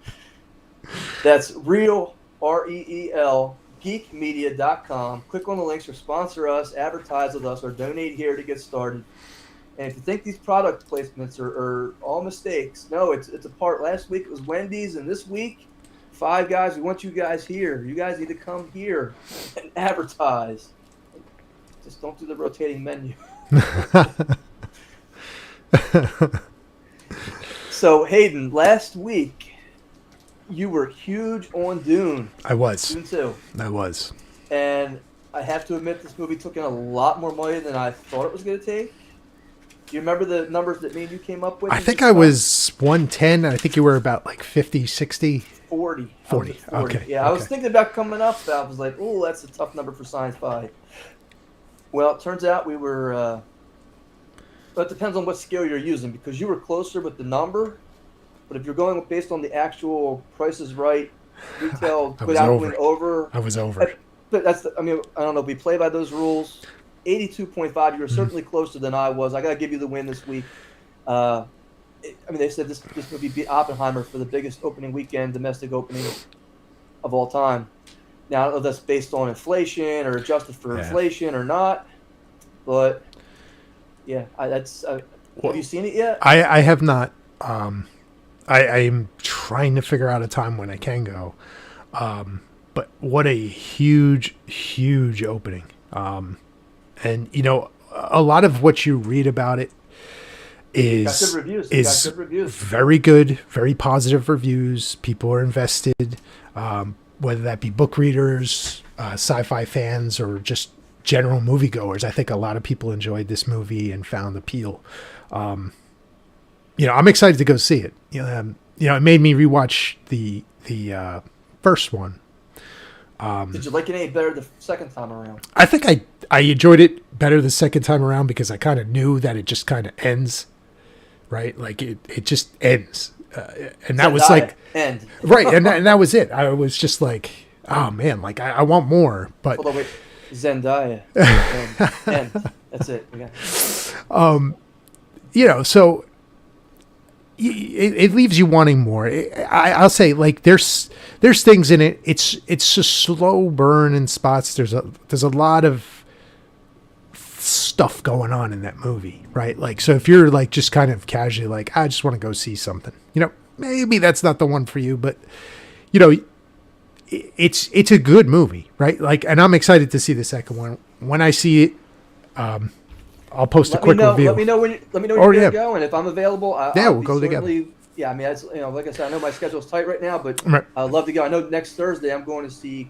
That's real, REEL, geekmedia.com. Click on the links or sponsor us, advertise with us, or donate here to get started. And if you think these product placements are all mistakes, no, it's a part. Last week it was Wendy's, and this week, Five Guys. We want you guys here. You guys need to come here and advertise. Just don't do the rotating menu. So, Hayden, last week you were huge on Dune. I was. Dune 2. I was. And I have to admit, this movie took in a lot more money than I thought it was going to take. Do you remember the numbers that me and you came up with? I think I was 110. I think you were about like 50, 60. 40. 40. Okay. Yeah, okay. I was thinking about coming up. But I was like, oh, that's a tough number for sci-fi. Well, it turns out we were... but it depends on what scale you're using, because you were closer with the number. But if you're going based on the actual Price is Right retail without going over... I was over. But that's I don't know if we play by those rules. 82.5, you were certainly closer than I was. I got to give you the win this week. They said this movie beat Oppenheimer for the biggest opening weekend, domestic opening of all time. Now, I don't know if that's based on inflation or adjusted for inflation or not. But, yeah, have you seen it yet? I have not. I'm trying to figure out a time when I can go. But what a huge, huge opening. And, a lot of what you read about it is good reviews. Very good, very positive reviews. People are invested, whether that be book readers, sci-fi fans, or just general moviegoers. I think a lot of people enjoyed this movie and found appeal. I'm excited to go see it. It made me rewatch the first one. Did you like it any better the second time around? I think I enjoyed it better the second time around because I kind of knew that it just kind of ends, right? Like it just ends, and that was like end right, and that was it. I was just like, oh man, like I want more, but hold on, wait, Zendaya, end. That's it. Okay. So it leaves you wanting more. I'll say, like, there's things in it. It's a slow burn in spots. There's a lot of stuff going on in that movie, right? Like, so if you're like just kind of casually like, I just want to go see something, maybe that's not the one for you, but it's a good movie, right? Like, and I'm excited to see the second one. When I see it, I'll post a quick review. Let me know when you're going to go, and if I'm available, we'll go together. Yeah, I mean, like I said, I know my schedule's tight right now, but I'd love to go. I know next Thursday I'm going to see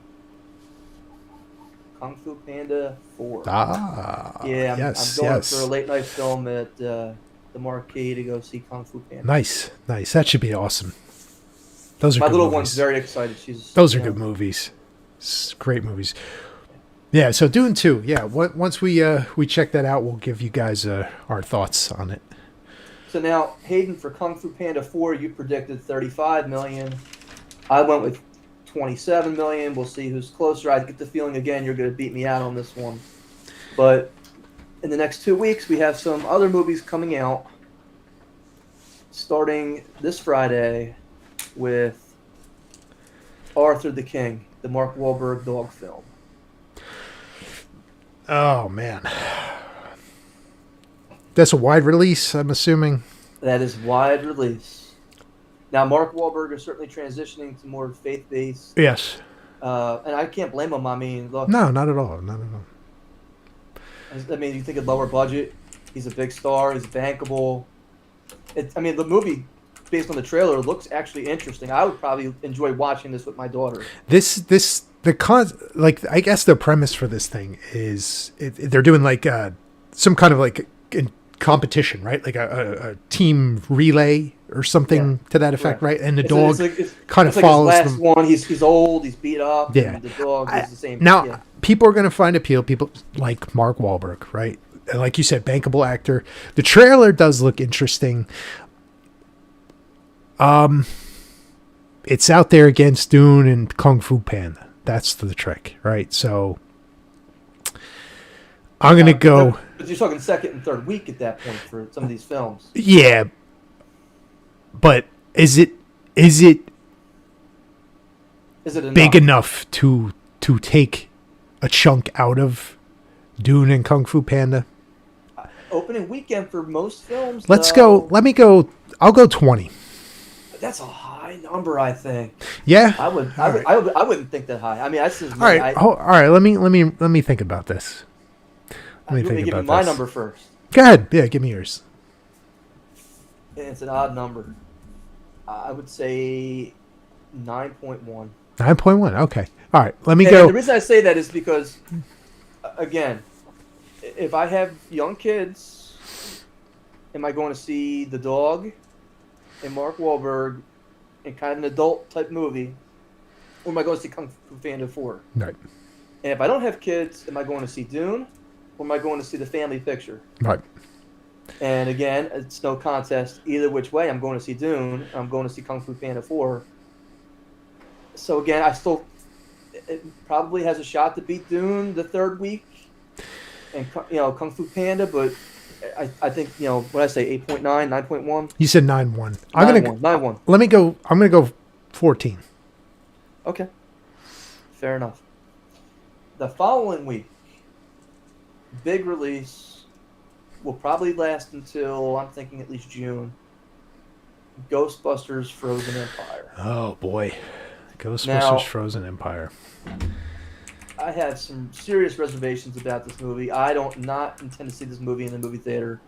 Kung Fu Panda 4. Yeah, I'm going for a late night film at the Marquee to go see Kung Fu Panda. Nice. That should be awesome. Those are my good little movies. One's very excited. Those are good movies. Great movies. Yeah, so Dune 2. Yeah, once we check that out, we'll give you guys our thoughts on it. So now, Hayden, for Kung Fu Panda 4, you predicted $35 million. I went with $27 million. We'll see who's closer. I get the feeling, again, you're going to beat me out on this one. But in the next 2 weeks, we have some other movies coming out, starting this Friday with Arthur the King, the Mark Wahlberg dog film. Oh, man. That's a wide release, I'm assuming. That is wide release. Now, Mark Wahlberg is certainly transitioning to more faith-based. Yes. And I can't blame him. I mean, look. No, not at all. I mean, you think of lower budget. He's a big star. He's bankable. The movie, based on the trailer, looks actually interesting. I would probably enjoy watching this with my daughter. I guess the premise for this thing is they're doing like some kind of like competition, right? Like a team relay or something to that effect, right? And the dog kind of follows his last one. He's old. He's beat up. Yeah. And the dog is the same. Now, people are going to find appeal. People like Mark Wahlberg, right? And like you said, bankable actor. The trailer does look interesting. It's out there against Dune and Kung Fu Panda. That's the trick, right? So I'm going to go. But you're talking second and third week at that point for some of these films. Yeah. But is it big enough to take a chunk out of Dune and Kung Fu Panda? Opening weekend for most films. Go. I'll go 20. That's a high number, I think. Yeah, I wouldn't think that high. I mean, that's just all right. All right, let me think about this. Let me think about my number first. Go ahead. Yeah, give me yours. And it's an odd number. I would say 9.1. 9.1. Okay. All right. Let me And go. the reason I say that is because, again, if I have young kids, am I going to see The Dog and Mark Wahlberg in kind of an adult type movie, or am I going to see Kung Fu Panda 4? Right. And if I don't have kids, am I going to see Dune, or am I going to see the family picture? Right. And again, it's no contest either which way. I'm going to see Dune. I'm going to see Kung Fu Panda 4. So again, it probably has a shot to beat Dune the third week, and Kung Fu Panda. But I think what I say 8.9, 9.1, You said 9.1. 9.1, 9.1. Let me go. I'm gonna go 14. Okay, fair enough. The following week, big release will probably last until I'm thinking at least June. Ghostbusters: Frozen Empire. Oh boy, Ghostbusters: Now, Frozen Empire. I have some serious reservations about this movie. I don't not intend to see this movie in the movie theater.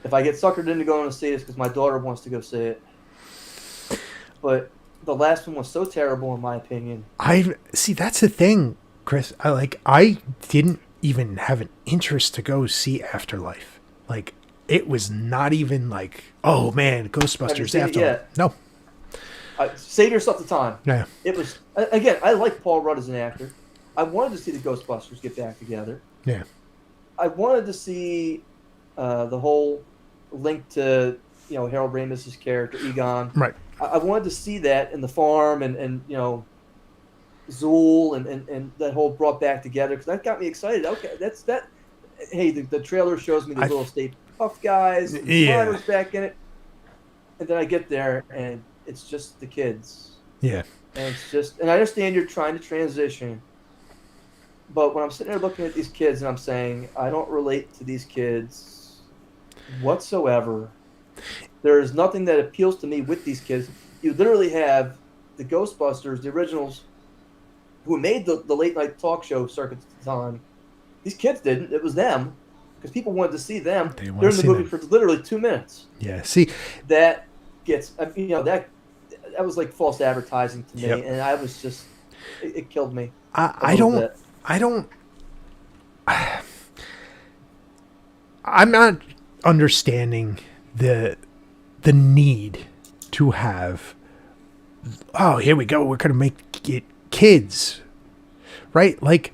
If I get suckered into going to see this because my daughter wants to go see it, but the last one was so terrible in my opinion. I see. That's the thing, Chris. I didn't even have an interest to go see Afterlife. Like, it was not even like, oh man, Ghostbusters Afterlife. No. Save yourself the time. Yeah. It was, again, I like Paul Rudd as an actor. I wanted to see the Ghostbusters get back together. Yeah. I wanted to see the whole link to Harold Ramis's character Egon. Right. I wanted to see that in the farm and Zool and that whole brought back together because that got me excited. Okay, that's that. Hey, the trailer shows me the little Stay Puft guys, and Slimer's back in it, and then I get there and it's just the kids. Yeah. And I understand you're trying to transition, but when I'm sitting there looking at these kids and I'm saying I don't relate to these kids whatsoever. There is nothing that appeals to me with these kids. You literally have the Ghostbusters, the originals, who made the late night talk show circuit at the time. These kids didn't. It was them because people wanted to see them. They're in the movie for literally 2 minutes. Yeah. See, that gets that was like false advertising to me, and I was just it killed me. I don't. I'm not understanding the need to have. Oh, here we go. We're gonna make it kids, right? Like,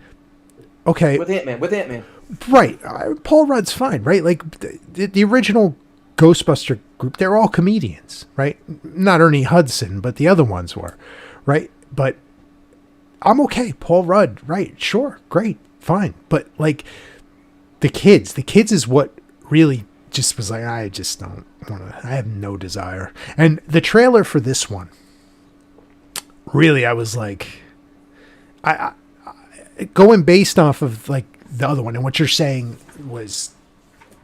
okay, with Ant-Man, right? Paul Rudd's fine, right? Like the original Ghostbuster group, they're all comedians, right? Not Ernie Hudson, but the other ones were, right? But I'm okay. Paul Rudd, right? Sure, great, fine. But like the kids is what really just was like, I just don't want to. I have no desire. And the trailer for this one, really, I was like, I going based off of like the other one, and what you're saying was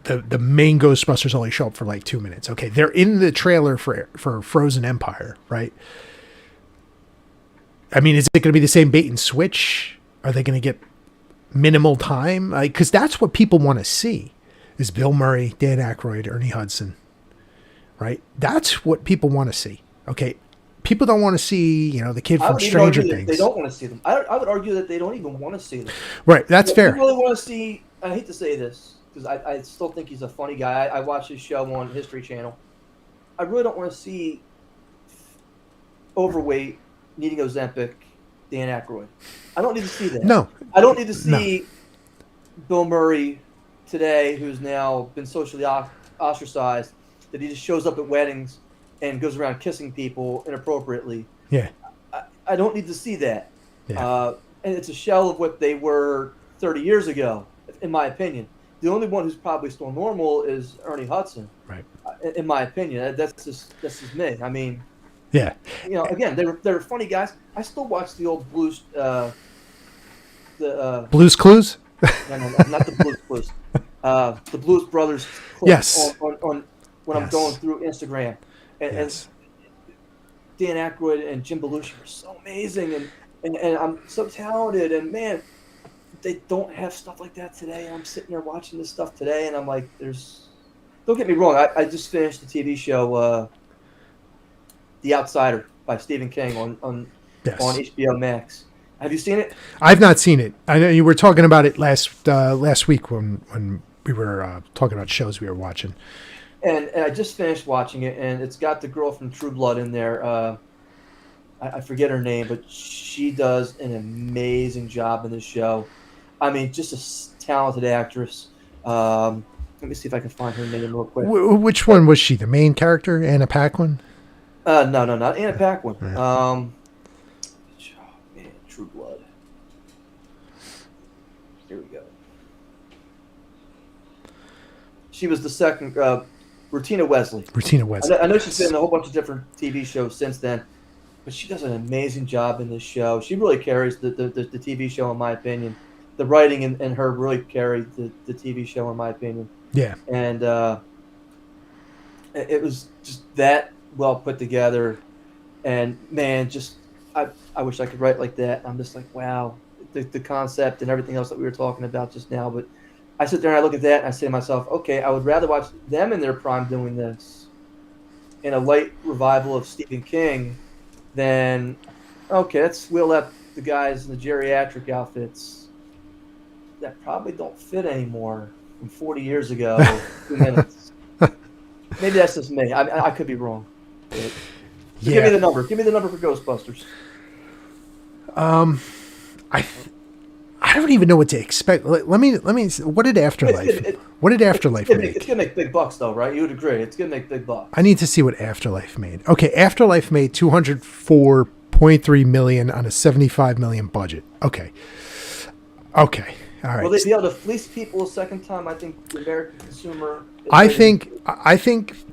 the main Ghostbusters only show up for like 2 minutes. Okay, they're in the trailer for Frozen Empire, right? I mean, is it going to be the same bait and switch? Are they going to get minimal time? Because that's what people want to see. Is Bill Murray, Dan Aykroyd, Ernie Hudson, right? That's what people want to see. Okay, people don't want to see, the kid from Stranger Things. They don't want to see them. I would argue that they don't even want to see them. Right, that's fair. They really want to see. I hate to say this because I still think he's a funny guy. I watch his show on History Channel. I really don't want to see overweight, needing Ozempic, Dan Aykroyd. I don't need to see that. No, I don't need to see Bill Murray today, who's now been socially ostracized, that he just shows up at weddings and goes around kissing people inappropriately. Yeah. I don't need to see that. Yeah. And it's a shell of what they were 30 years ago, in my opinion. The only one who's probably still normal is Ernie Hudson. Right. In my opinion. That's just me. I mean, yeah. Again, they were funny guys. I still watch the old Blues Blues Clues? No, not the Blues Clues. The Blues Brothers clips yes. on when I'm going through Instagram. And Dan Aykroyd and Jim Belushi are so amazing and I'm so talented and man, they don't have stuff like that today. I'm sitting there watching this stuff today and I'm like, don't get me wrong, I just finished the TV show The Outsider by Stephen King on Yes. HBO Max. Have you seen it? I've not seen it. I know you were talking about it last week when we were talking about shows we were watching. And I just finished watching it, and it's got the girl from True Blood in there. I forget her name, but she does an amazing job in this show. I mean, just a talented actress. Let me see if I can find her name real quick. Which one was she? The main character, Anna Paquin? No, not Anna Paquin. Yeah. Oh, man, True Blood. Here we go. She was the second, Rutina Wesley. Rutina Wesley. I know she's been in a whole bunch of different TV shows since then, but she does an amazing job in this show. She really carries the TV show, in my opinion. The writing and her really carried the TV show, in my opinion. Yeah. And it was just that well put together. And, man, just I wish I could write like that. I'm just like, wow, the concept and everything else that we were talking about just now. But I sit there and I look at that and I say to myself, okay, I would rather watch them in their prime doing this in a light revival of Stephen King than, okay, let's wheel up the guys in the geriatric outfits that probably don't fit anymore from 40 years ago. 2 minutes. Maybe that's just me. I could be wrong. But give me the number. Give me the number for Ghostbusters. I don't even know what to expect. Let me. What did Afterlife? What did Afterlife make? It's gonna make big bucks, though, right? You would agree. It's gonna make big bucks. I need to see what Afterlife made. Okay, Afterlife made $204.3 million on a $75 million budget. Okay. All right. Will they be able to fleece people a second time? I think the American consumer. I think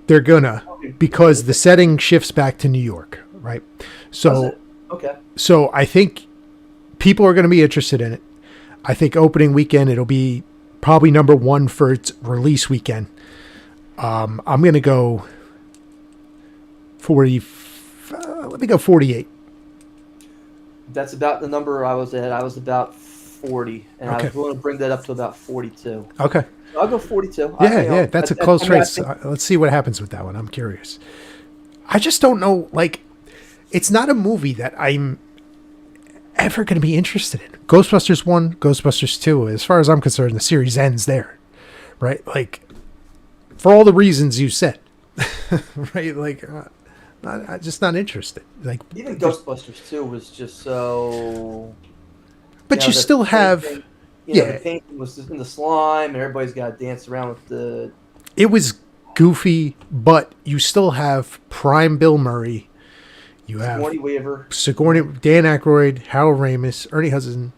they're gonna, because the setting shifts back to New York, right? So okay. So I think people are going to be interested in it. I think opening weekend it'll be probably number one for its release weekend. I'm going to go 40. Let me go 48. That's about the number I was at. I was about 40, and I was willing to bring that up to about 42. Okay. So I'll go 42. Yeah, that's a close race. Let's see what happens with that one. I'm curious. I just don't know. Like, it's not a movie that I'm ever going to be interested in. Ghostbusters 1, Ghostbusters 2, as far as I'm concerned, the series ends there, right? Like, for all the reasons you said, right? Like, I'm just not interested. Like, even Ghostbusters 2 was just so. But you still have, the painting was in the slime, and everybody's got to dance around with the. It was goofy, but you still have prime Bill Murray. You have Sigourney, Dan Aykroyd, Harold Ramis, Ernie Hudson.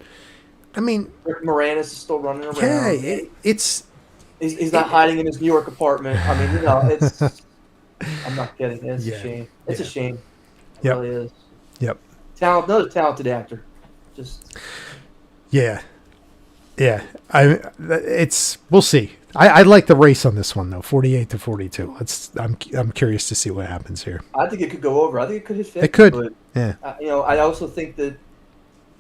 I mean, Rick Moranis is still running around. Yeah, he's not hiding in his New York apartment. I mean, it's. I'm not kidding. It's a shame. It's a shame. It really is. Yep. Another talented actor. Just. Yeah. We'll see. I like the race on this one though, 48 to 42. I'm curious to see what happens here. I think it could go over. I think it could hit 50. It could. But, yeah. I also think that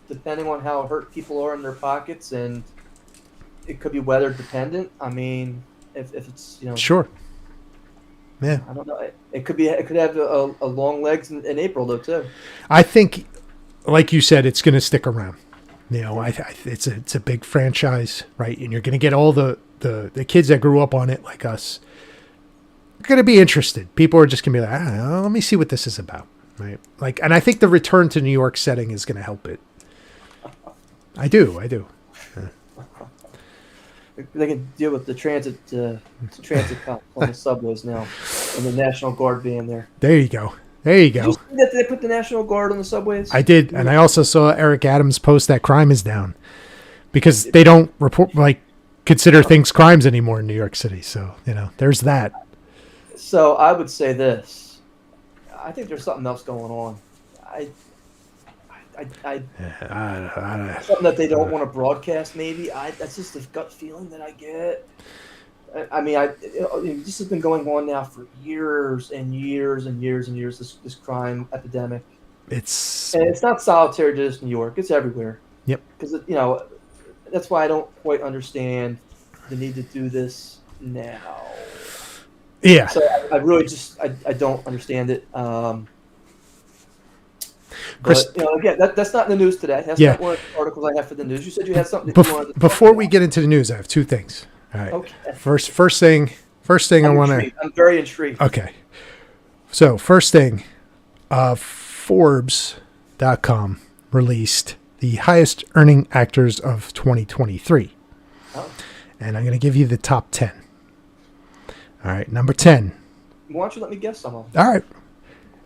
depending on how hurt people are in their pockets, and it could be weather dependent. I mean, if it's Sure. Yeah. I don't know. It could have a long legs in April though too. I think, like you said, it's going to stick around. It's a big franchise, right? And you're going to get all the kids that grew up on it, like us, are going to be interested. People are just going to be like, let me see what this is about, right? Like, and I think the return to New York setting is going to help it. I do. Yeah. They can deal with the transit cops on the subways now, and the National Guard being there. There you go. Did you see that they put the National Guard on the subways? I did, and I also saw Eric Adams post that crime is down because they don't consider things crimes anymore in New York City. So there's that. So I would say this: I think there's something else going on. Something that they don't want to broadcast. Maybe that's just a gut feeling that I get. I mean, this has been going on now for years and years and years and years. This crime epidemic. It's not solitary to just New York. It's everywhere. Yep. Because that's why I don't quite understand the need to do this now. Yeah. So I really I don't understand it. Chris, But again, that's not in the news today. That's yeah. not one of the articles I have for the news. You said you had something that you wanted to talk Before we about. get into the news, I have two things. All right. Okay. First thing I I'm want to. intrigued. I'm very intrigued. Okay. So first thing, Forbes.com released the highest earning actors of 2023, Oh. and I'm going to give you the top 10. All right, number 10. Why don't you let me guess some of them? All right.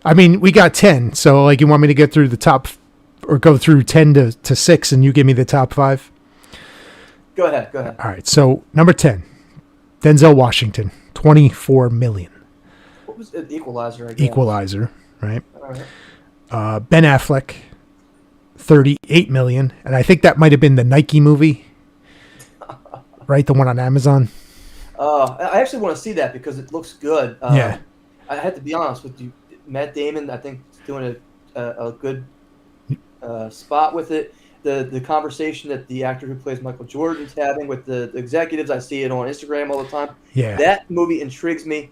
I mean, we got 10, so like you want me to get through the top, or go through 10 to 6, and you give me the top 5? Go ahead. Go ahead. All right. So number 10, Denzel Washington, 24 million. What was it? Equalizer, I guess. Equalizer, right? All right. Ben Affleck, 38 million, and I think that might have been the Nike movie, right? The one on Amazon. I actually want to see that because it looks good. Yeah. I had to be honest with you. Matt Damon, I think, is doing a good spot with it. The conversation that the actor who plays Michael Jordan's having with the executives, I see it on Instagram all the time. Yeah. That movie intrigues me.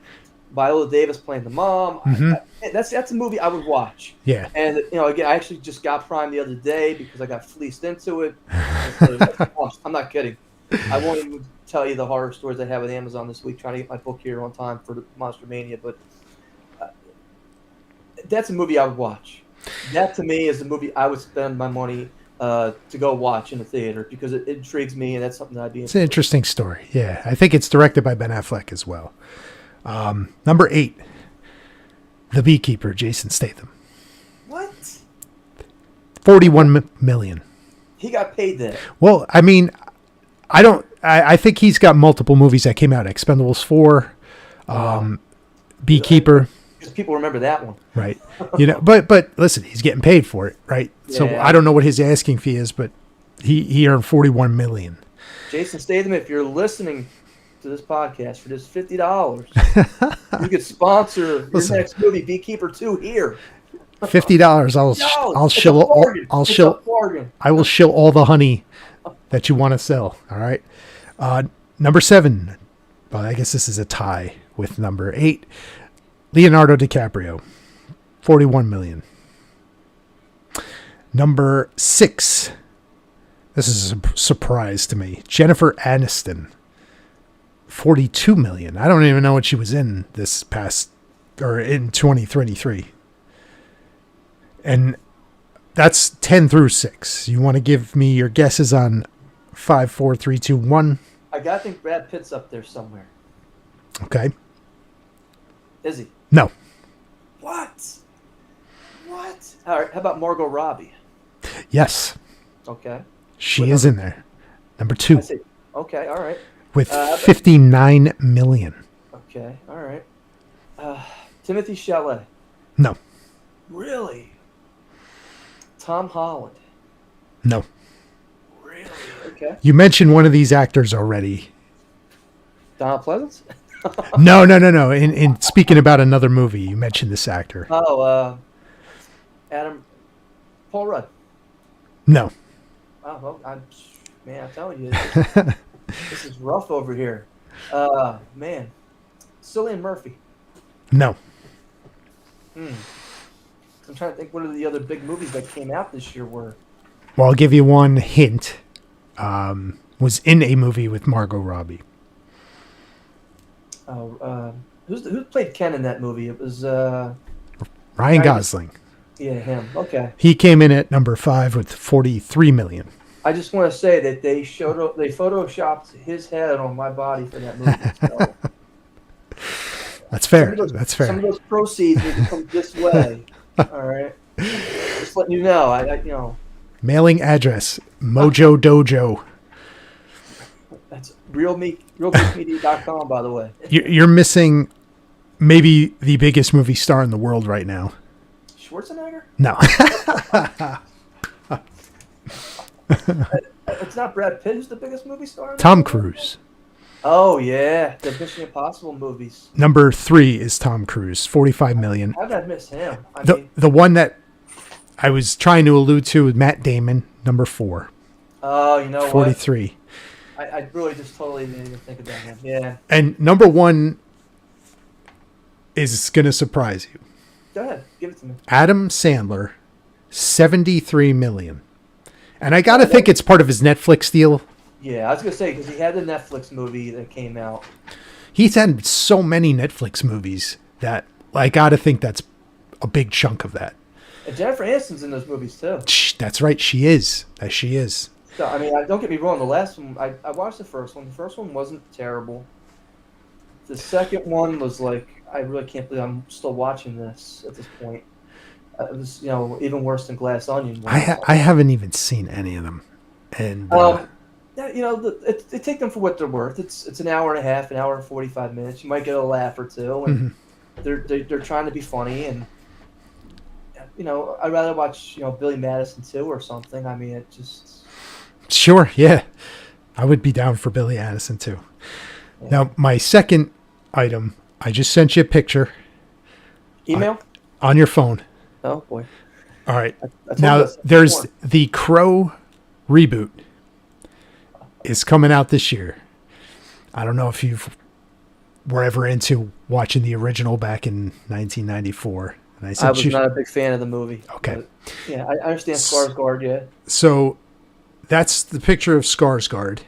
Viola Davis playing the mom. Mm-hmm. That's a movie I would watch. Yeah. And again, I actually just got Prime the other day because I got fleeced into it. I'm not kidding. I won't even tell you the horror stories I have with Amazon this week, trying to get my book here on time for the Monster Mania. But that's a movie I would watch. That to me is a movie I would spend my money to go watch in the theater because it intrigues me, and that's something that I'd be It's an interesting story. Yeah. I think it's directed by Ben Affleck as well. Number 8, The Beekeeper, Jason Statham. What? 41 million. He got paid that. Well, I mean, I think he's got multiple movies that came out. Expendables 4, Beekeeper. Because people remember that one. Right. But listen, he's getting paid for it, right? Yeah. So I don't know what his asking fee is, but he earned 41 million. Jason Statham, if you're listening to this podcast for just $50, you could sponsor your next movie, Beekeeper 2, here. $50. I will shill all the honey that you want to sell. All right. Number 7. Well, I guess this is a tie with number 8. Leonardo DiCaprio, 41 million. Number 6. This is a surprise to me. Jennifer Aniston, 42 million. I don't even know what she was in this past, or in 2023. And that's 10 through 6. You want to give me your guesses on 5, 4, 3, 2, 1? I gotta think Brad Pitt's up there somewhere. Okay. Is he? No. What? All right. How about Margot Robbie? Yes. Okay. She is in there. Number 2. I see. Okay. All right. With 59 million. Okay. All right. Timothy Chalamet. No. Really? Tom Holland. No. Really? Okay. You mentioned one of these actors already. Donald Pleasance? No. In speaking about another movie, you mentioned this actor. Oh, Paul Rudd. No. Oh, well, I'm telling you, this is rough over here. Man. Cillian Murphy. No. I'm trying to think what are the other big movies that came out this year were. Well, I'll give you one hint. Was in a movie with Margot Robbie. Who played Ken in that movie? It was Ryan Gosling. Yeah, him. Okay. He came in at number 5 with 43 million. I just want to say that they photoshopped his head on my body for that movie. So. That's fair. Some of those proceeds need to come this way. All right. Just letting you know. I Mailing address, Mojo Dojo. That's realgeekmedia.com, by the way. You're missing maybe the biggest movie star in the world right now. Schwarzenegger? No. It's not Brad Pitt who's the biggest movie star? Tom Cruise. Oh, yeah. The Mission Impossible movies. Number 3 is Tom Cruise, 45 million. How did I miss him? The one that I was trying to allude to with Matt Damon, number 4. Oh, you know 43. what? I really just totally didn't even think about him. Yeah. And number 1 is going to surprise you. Go ahead. Give it to me. Adam Sandler, $73 million. And I got to think it's part of his Netflix deal. Yeah, I was gonna say because he had the Netflix movie that came out. He's had so many Netflix movies that I got to think that's a big chunk of that. And Jennifer Aniston's in those movies too. That's right. She is. She is. So, I mean, don't get me wrong. The last one, I watched the first one. The first one wasn't terrible. The second one was like, I really can't believe I'm still watching this at this point. It was, even worse than Glass Onion. I haven't even seen any of them, and they take them for what they're worth. It's an hour and a half, an hour and 45 minutes. You might get a laugh or two, and they're trying to be funny. And I'd rather watch Billy Madison 2 or something. I mean, it just sure, yeah, I would be down for Billy Madison too. Yeah. Now, my second item, I just sent you a picture. Email on your phone. Oh boy! All right. Now there's the Crow reboot is coming out this year. I don't know if you were ever into watching the original back in 1994. And I was not a big fan of the movie. Okay. But, yeah, I understand Skarsgård. Yeah. So that's the picture of Skarsgård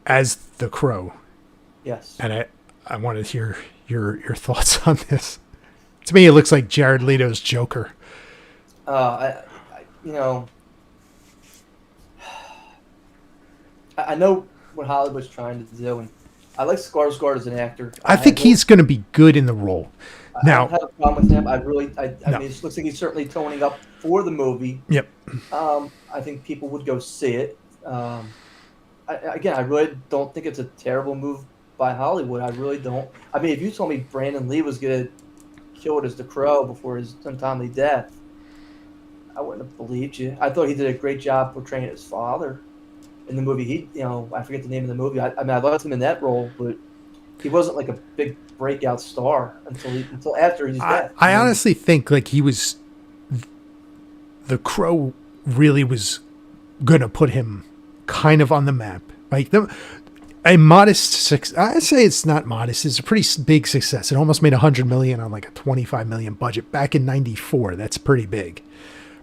as the Crow. Yes. And I want to hear your thoughts on this. To me, it looks like Jared Leto's Joker. I know what Hollywood's trying to do, and I like Skarsgård as an actor. I think he's going to be good in the role. Now, I don't have a problem with him. I mean, it looks like he's certainly toning up for the movie. Yep. I think people would go see it. I really don't think it's a terrible move by Hollywood. I really don't. I mean, if you told me Brandon Lee was going to kill it as the Crow before his untimely death, I wouldn't have believed you. I thought he did a great job portraying his father in the movie. I forget the name of the movie. I loved him in that role, but he wasn't like a big breakout star until after his death. I honestly think like he was, the Crow really was gonna put him kind of on the map. Like a modest success. I say it's not modest. It's a pretty big success. It almost made $100 million on like a $25 million budget back in '94. That's pretty big,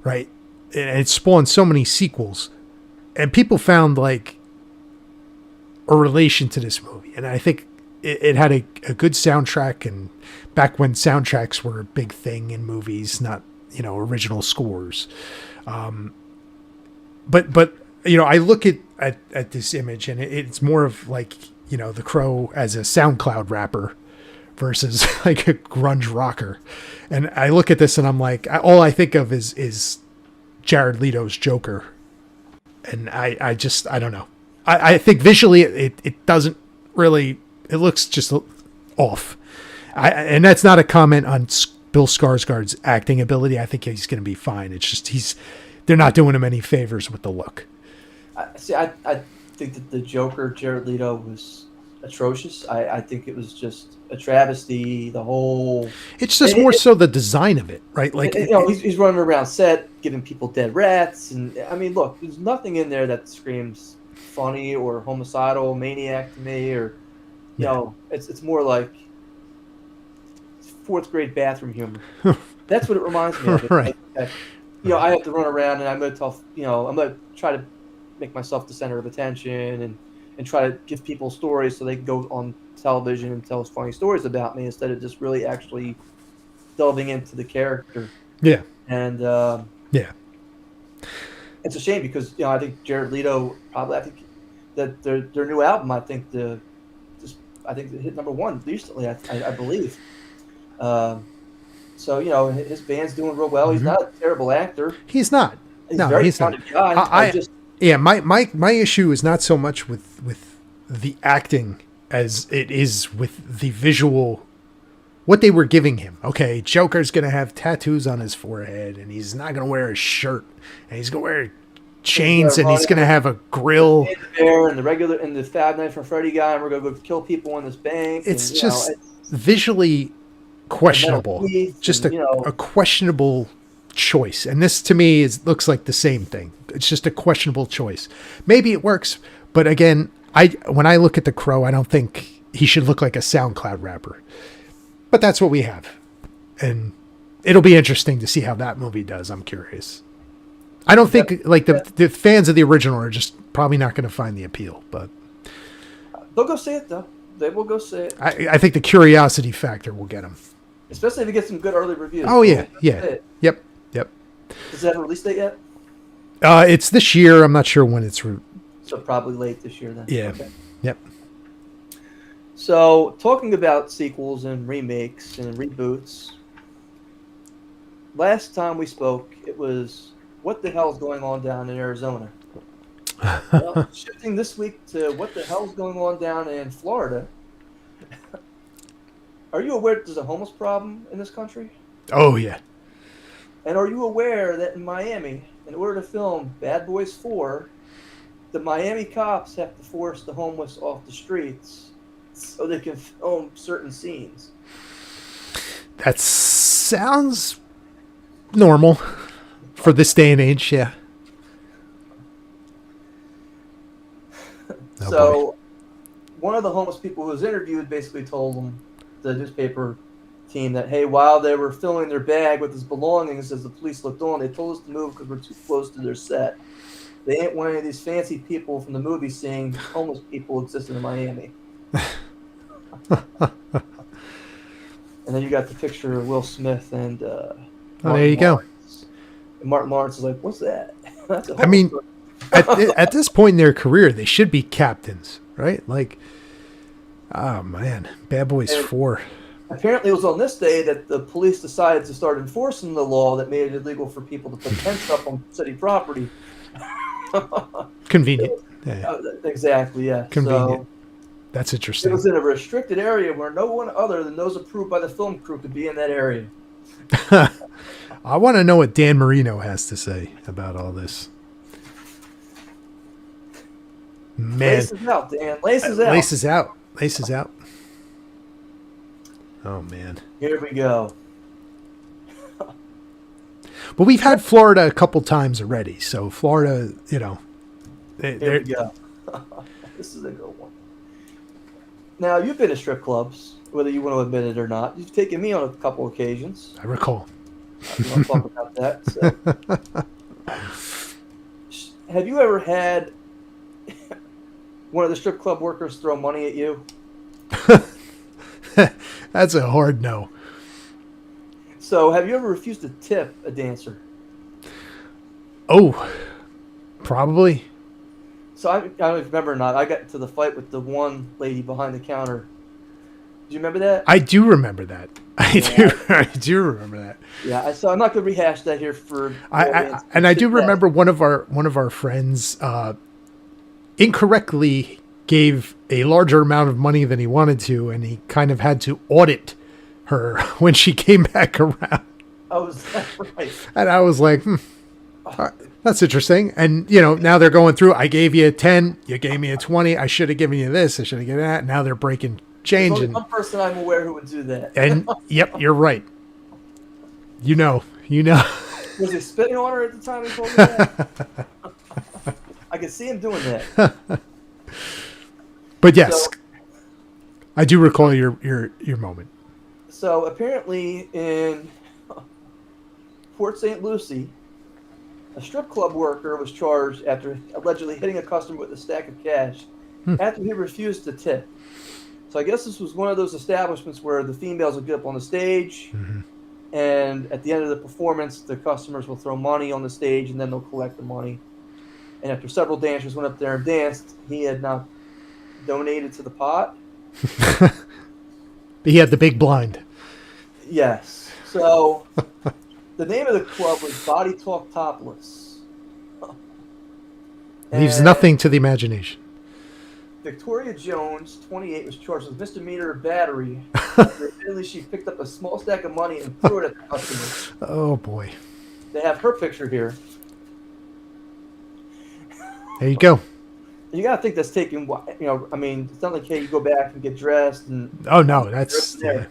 right? And it spawned so many sequels, and people found like a relation to this movie. And I think it had a good soundtrack. And back when soundtracks were a big thing in movies, not original scores. But I look at this image, and it's more of like, the Crow as a SoundCloud rapper versus like a grunge rocker. And I look at this and I'm like, all I think of is Jared Leto's Joker. And I don't know. I think visually it doesn't really, it looks just off. And that's not a comment on Bill Skarsgård's acting ability. I think he's going to be fine. It's just they're not doing him any favors with the look. I think that the Joker, Jared Leto, was atrocious. I think it was just a travesty. The whole. It's just more so the design of it, right? Like he's running around set giving people dead rats, and I mean, look, there's nothing in there that screams funny or homicidal maniac to me, or it's more like fourth grade bathroom humor. That's what it reminds me of. Right. I have to run around and I'm going to try to make myself the center of attention and try to give people stories so they can go on television and tell us funny stories about me instead of just really actually delving into the character. Yeah. And yeah, it's a shame because I think Jared Leto I think that their new album I think it hit number 1 recently I believe. So his band's doing real well. He's not a terrible actor. He's not. He's a very talented guy. My issue is not so much with the acting as it is with the visual, what they were giving him. Okay, Joker's gonna have tattoos on his forehead, and he's not gonna wear a shirt, and he's gonna wear chains, and he's gonna have a grill. And the Five Nights at Freddy guy, and we're gonna go kill people in this bank. It's just visually questionable. Just a questionable choice. And this to me looks like the same thing. It's just a questionable choice. Maybe it works, but again, when I look at the Crow, I don't think he should look like a SoundCloud rapper. But that's what we have. And it'll be interesting to see how that movie does. I'm curious. I don't think like the fans of the original are just probably not going to find the appeal, but They'll go see it though. They will go see it. I think the curiosity factor will get them. Especially if you get some good early reviews. Oh yeah, yeah, yep. Does it have a release date yet? It's this year. I'm not sure when it's. So probably late this year then. Yeah. Okay. Yep. So talking about sequels and remakes and reboots. Last time we spoke, it was what the hell's going on down in Arizona. Well, shifting this week to what the hell's going on down in Florida. Are you aware that there's a homeless problem in this country? Oh yeah. And are you aware that in Miami, in order to film Bad Boys 4, the Miami cops have to force the homeless off the streets so they can film certain scenes? That sounds normal for this day and age, yeah. Oh, so boy. one of the homeless people who was interviewed basically told them, the newspaper team, that, hey, while they were filling their bag with his belongings as the police looked on, they told us to move because we're too close to their set. They ain't one of these fancy people from the movie saying homeless people exist in Miami. And then you got the picture of Will Smith and there you go. And Martin Lawrence is like, what's that? I mean, at this point in their career, they should be captains, right? Like, oh man, Bad Boys 4. Apparently, it was on this day that the police decided to start enforcing the law that made it illegal for people to put tents up on city property. Convenient. Yeah. Exactly, yeah. Convenient. So, that's interesting. it was in a restricted area where no one other than those approved by the film crew could be in that area. I want to know what Dan Marino has to say about all this. Man. Laces out, Dan. Laces out. Laces out. Laces out. Oh, man. Here we go. But we've had Florida a couple times already. So Florida, you know. Here we go. This is a good one. Now, you've been to strip clubs, whether you want to admit it or not. You've taken me on a couple occasions. I recall. I'm going to talk about that. So. Have you ever had one of the strip club workers throw money at you? That's a hard no. So, have you ever refused to tip a dancer? Oh, probably. So, I don't remember or not. I got into the fight with the one lady behind the counter. Do you remember that? I do remember that. I do remember that. Yeah. So I'm not going to rehash that here for. I do remember one of our friends incorrectly gave a larger amount of money than he wanted to, and he kind of had to audit her when she came back around. Oh, is that right? And I was like, that's interesting. And, you know, now they're going through, I gave you a 10, you gave me a 20, I should have given you this, I should have given that. Now they're breaking change. There's only one person I'm aware who would do that. And, yep, you're right. You know. Was he spitting on her at the time he told me that? I could see him doing that. But yes, I do recall your moment. So apparently in Port St. Lucie, a strip club worker was charged after allegedly hitting a customer with a stack of cash after he refused to tip. So I guess this was one of those establishments where the females will get up on the stage, and at the end of the performance, the customers will throw money on the stage, and then they'll collect the money. And after several dancers went up there and danced, he had not donated to the pot. He had the big blind. Yes. So the name of the club was Body Talk Topless. Leaves nothing to the imagination. Victoria Jones, 28, was charged with misdemeanor battery. Admittedly, she picked up a small stack of money and threw it at the customer. Oh boy! They have her picture here. There you go. You gotta think that's taking. You know, I mean, it's not like, hey, you go back and get dressed and. Oh no, that's yeah.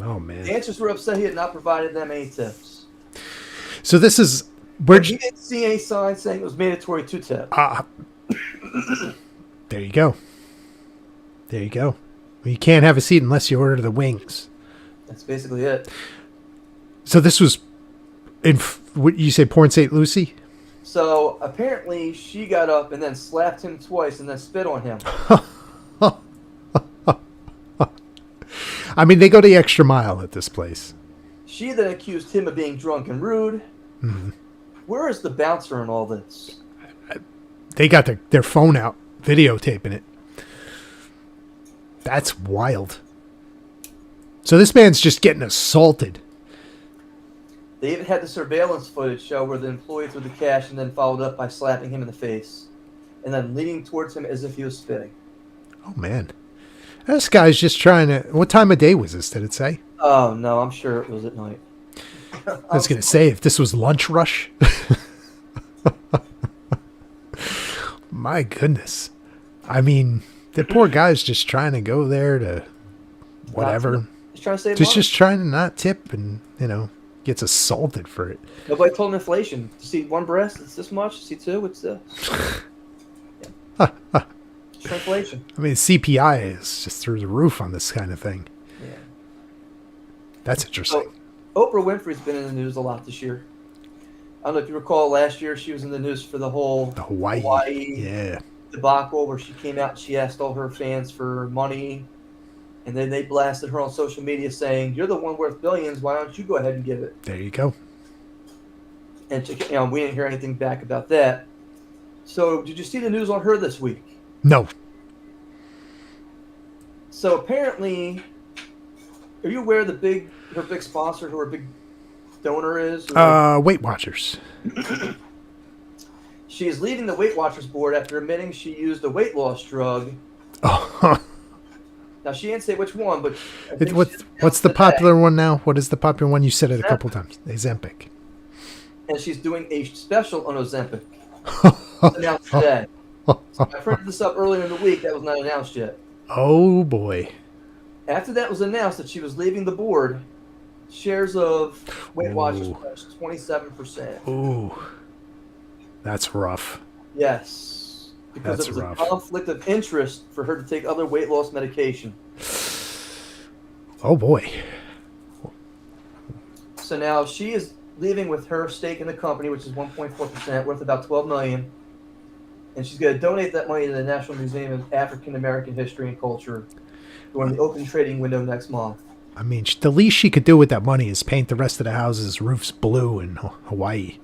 Oh man. Dancers were upset he had not provided them any tips. So this is he didn't see any signs saying it was mandatory to tip. There you go. There you go. You can't have a seat unless you order the wings. That's basically it. So this was What you say, Port St. Lucie? So apparently she got up and then slapped him twice and then spit on him. I mean, they go the extra mile at this place. She then accused him of being drunk and rude. Mm-hmm. Where is the bouncer in all this? They got their phone out, videotaping it. That's wild. So this man's just getting assaulted. They even had the surveillance footage show where the employee threw the cash and then followed up by slapping him in the face and then leaning towards him as if he was spitting. Oh, man. This guy's just trying to... What time of day was this, did it say? Oh, no, I'm sure it was at night. I was going to say, if this was lunch rush... My goodness. I mean, the poor guy's just trying to go there to whatever. He's trying to save money. Just trying to not tip and, gets assaulted for it. Nobody told him inflation. You see one breast, it's this much. You see two, it's this. Yeah. Shrinkflation. I mean, CPI is just through the roof on this kind of thing. Yeah. That's interesting. So, Oprah Winfrey's been in the news a lot this year. I don't know if you recall last year she was in the news for the whole Hawaii debacle where she came out and she asked all her fans for money. And then they blasted her on social media saying, "You're the one worth billions. Why don't you go ahead and give it?" There you go. And we didn't hear anything back about that. So did you see the news on her this week? No. So apparently, are you aware of her big sponsor, who her big donor is? Weight Watchers. She is leaving the Weight Watchers board after admitting she used a weight loss drug. Oh. Now, she didn't say which one, but... What's the popular one now? What is the popular one? You said it a couple times. Ozempic. And she's doing a special on Ozempic. Announced today. So I printed this up earlier in the week. That was not announced yet. Oh, boy. After that was announced that she was leaving the board, shares of Weight Watchers crashed 27%. Ooh. That's rough. Yes. Because it was a conflict of interest for her to take other weight loss medication. Oh, boy. So now she is leaving with her stake in the company, which is 1.4%, worth about $12 million. And she's going to donate that money to the National Museum of African American History and Culture during the open trading window next month. I mean, the least she could do with that money is paint the rest of the houses' roofs blue in Hawaii.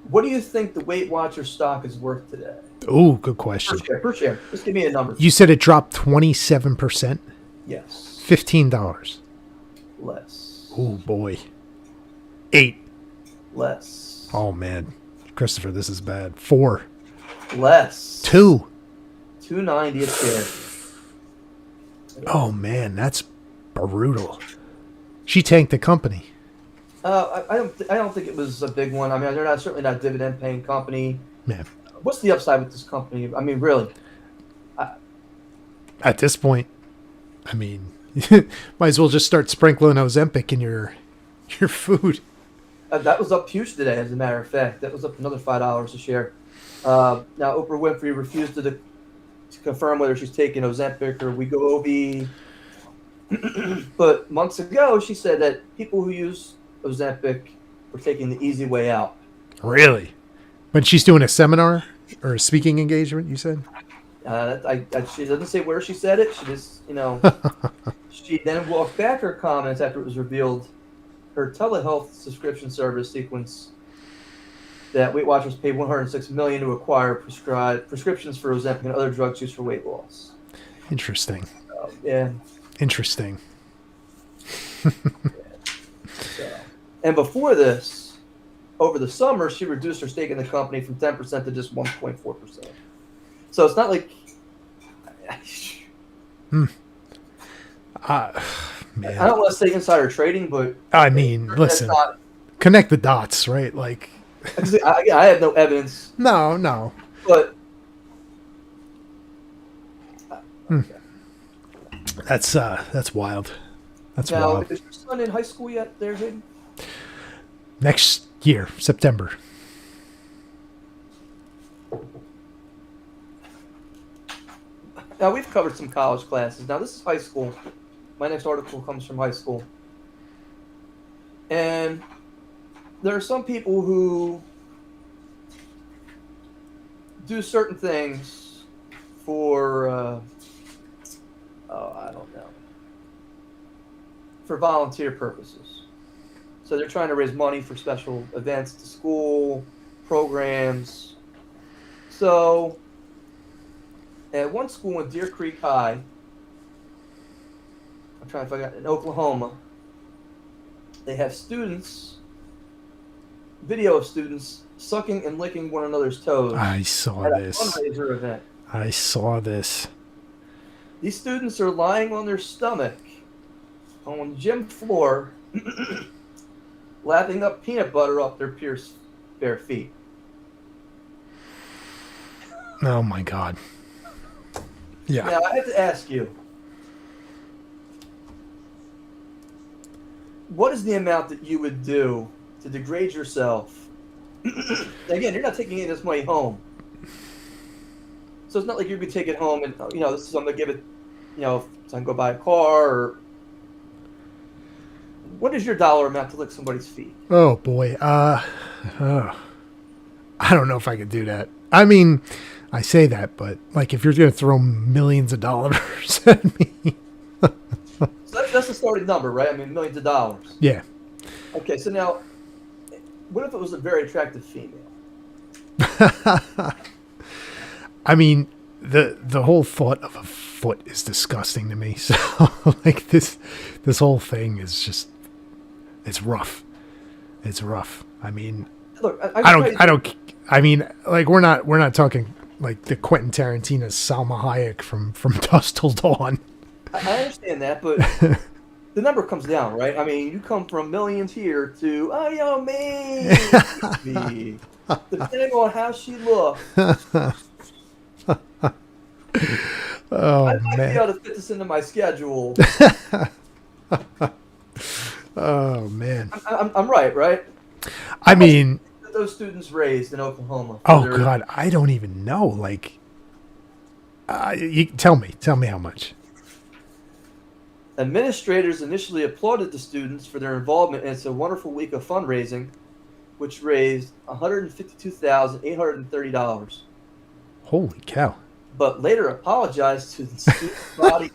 What do you think the Weight Watchers stock is worth today? Ooh, good question. Per share. Just give me a number. You said it dropped 27%? Yes. $15. Less. Oh, boy. 8. Less. Oh, man. Christopher, this is bad. 4. Less. 2. $2.90 a share. Oh, man, that's brutal. She tanked the company. I don't think it was a big one. I mean, they're certainly not a dividend-paying company. Man. What's the upside with this company? I mean, really. At this point, I mean, might as well just start sprinkling Ozempic in your food. That was up huge today, as a matter of fact. That was up another $5 a share. Now, Oprah Winfrey refused to confirm whether she's taking Ozempic or Wegovy. But months ago, she said that people who use Ozempic were taking the easy way out. Really? When she's doing a seminar or a speaking engagement, you said? She doesn't say where she said it. She just, she then walked back her comments after it was revealed her telehealth subscription service sequence that Weight Watchers paid $106 million to acquire prescriptions for Ozempic and other drugs used for weight loss. Interesting. Yeah. Interesting. And before this, over the summer, she reduced her stake in the company from 10% to just 1.4%. So it's not like... Man. I don't want to say insider trading, but... I mean, listen, connect the dots, right? Like... I have no evidence. No. But... That's wild. That's now, wild. Is your son in high school yet there, Hayden? Next year, September. Now, we've covered some college classes. Now, this is high school. My next article comes from high school. And there are some people who do certain things for, I don't know, for volunteer purposes. So they're trying to raise money for special events to school, programs. So at one school in Deer Creek High, I'm trying to find out, in Oklahoma, they have video of students sucking and licking one another's toes. I saw at this. A fundraiser event. I saw this. These students are lying on their stomach on the gym floor, lapping up peanut butter off their pierced bare feet. Oh my God. Yeah. Now I have to ask you, what is the amount that you would do to degrade yourself? Again, you're not taking any of this money home. So it's not like you're going to take it home and, this is, I'm going to give it, so I can go buy a car or... What is your dollar amount to lick somebody's feet? Oh boy. I don't know if I could do that. I mean, I say that, but like if you're going to throw millions of dollars at me. So that's the starting number, right? I mean, millions of dollars. Yeah. Okay, so now, what if it was a very attractive female? I mean, the whole thought of a foot is disgusting to me. So like this whole thing is just, it's rough. It's rough. I mean, look, I mean, like we're not talking like the Quentin Tarantino's Salma Hayek from Dusk Till Dawn. I understand that, but the number comes down, right? I mean, you come from millions here to, maybe, depending on how she looks. Oh, I might man. be able to fit this into my schedule. Oh, man. I'm right? I mean, those students raised in Oklahoma. God, I don't even know. Like, you tell me how much. Administrators initially applauded the students for their involvement in It's a Wonderful Week of fundraising, which raised $152,830. Holy cow. But later apologized to the student body.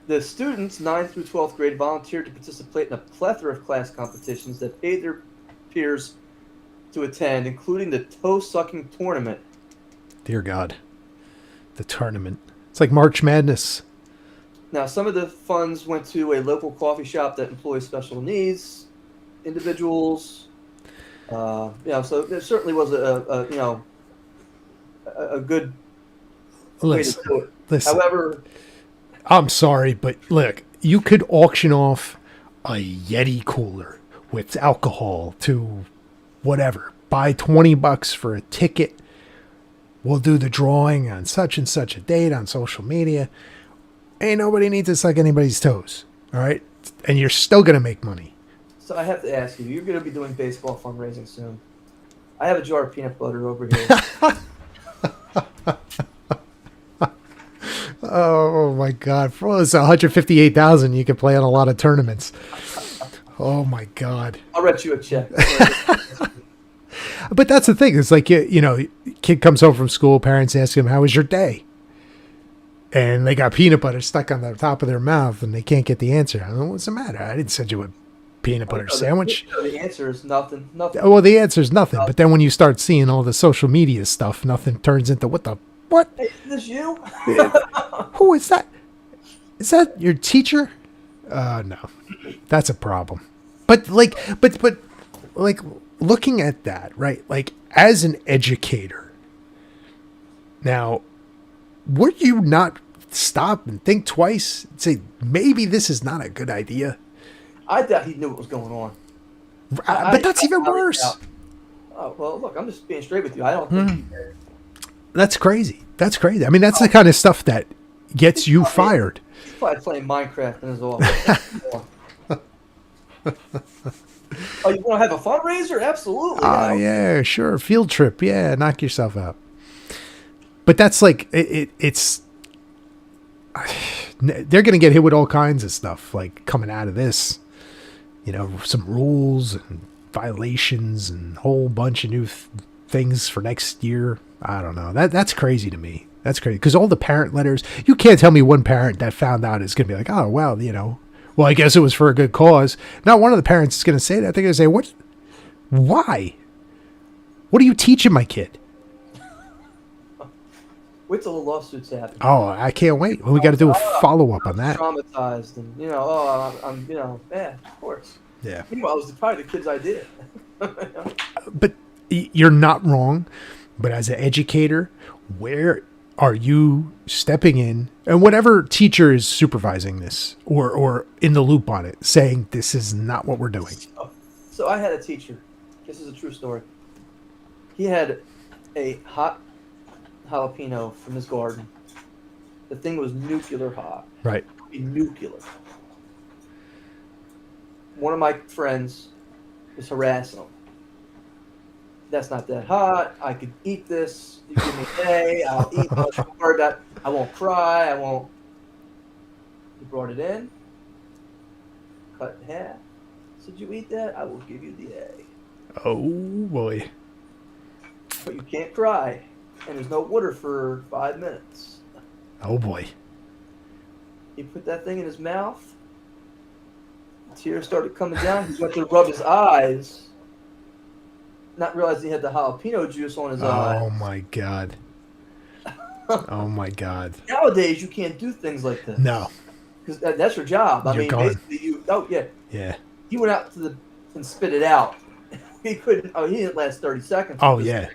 The students, 9th through 12th grade, volunteered to participate in a plethora of class competitions that paid their peers to attend, including the toe-sucking tournament. Dear God. The tournament. It's like March Madness. Now, some of the funds went to a local coffee shop that employs special needs individuals. So there certainly was a good way to do it. Listen. However, I'm sorry, but look, you could auction off a Yeti cooler with alcohol to whatever. Buy $20 for a ticket. We'll do the drawing on such and such a date on social media. Ain't nobody needs to suck anybody's toes. All right? And you're still going to make money. So I have to ask you, you're going to be doing baseball fundraising soon. I have a jar of peanut butter over here. Oh my God. For it's $158,000, you can play on a lot of tournaments. Oh my God. I'll write you a check. But that's the thing. It's like, kid comes home from school, parents ask him, how was your day? And they got peanut butter stuck on the top of their mouth and they can't get the answer. I don't know, what's the matter? I didn't send you a peanut butter sandwich. The answer is nothing. Well, the answer is nothing. But then when you start seeing all the social media stuff, nothing turns into what? Hey, is this you? Who is that? Is that your teacher? No, that's a problem. But looking at that, right? Like as an educator, now, would you not stop and think twice and say, maybe this is not a good idea? I doubt he knew what was going on. But that's even worse. Oh, well, look, I'm just being straight with you. I don't think he cared. That's crazy. I mean, that's the kind of stuff that gets you fired. He's probably playing Minecraft in his office. Oh, you want to have a fundraiser? Absolutely. Oh, yeah, sure. Field trip. Yeah, knock yourself out. But that's like, it's... They're going to get hit with all kinds of stuff, like, coming out of this. some rules and violations and a whole bunch of new things for next year. I don't know. That's crazy to me. That's crazy. Because all the parent letters, you can't tell me one parent that found out is going to be like, oh, well, well, I guess it was for a good cause. Not one of the parents is going to say that. They're going to say, what? Why? What are you teaching my kid? Wait till the lawsuits happen. Oh, I can't wait. Well, we got to do a follow-up on that. Traumatized, and I'm yeah, of course. Yeah. Meanwhile, it was probably the kid's idea. But you're not wrong. But as an educator, where are you stepping in? And whatever teacher is supervising this or in the loop on it, saying this is not what we're doing. So I had a teacher. This is a true story. He had a hot jalapeno from his garden. The thing was nuclear hot. Right. Nuclear. One of my friends was harassing him. That's not that hot. I could eat this. You give me an A. I'll eat. Don't worry about it. I won't cry. I won't. He brought it in. Cut in half. Said, you eat that? I will give you the A. Oh, boy. But you can't cry. And there's no water for 5 minutes. Oh, boy. He put that thing in his mouth. Tears started coming down. He went to rub his eyes. Not realizing he had the jalapeno juice on his eye. Oh, my God. Oh, my God. Nowadays, you can't do things like this. No. Because that's your job. You're gone. Basically, yeah. Yeah. He went out and spit it out. He couldn't. Oh, he didn't last 30 seconds. Oh, yeah.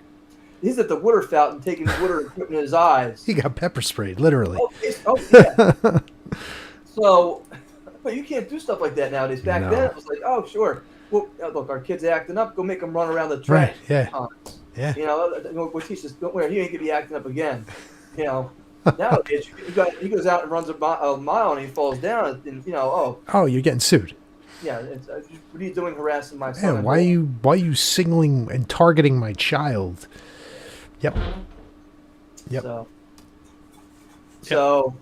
He's at the water fountain taking water and putting it in his eyes. He got pepper sprayed, literally. Oh yeah. So, but you can't do stuff like that nowadays. Back then, it was like, oh, sure. Well, look, our kid's acting up. Go make them run around the track. Right, yeah. Yeah. We'll teach this. Don't worry, he ain't going to be acting up again. Nowadays, he goes out and runs a mile and he falls down. And, Oh, you're getting sued. Yeah. What are you doing harassing my son? Yeah, why are you signaling and targeting my child? Yep. So,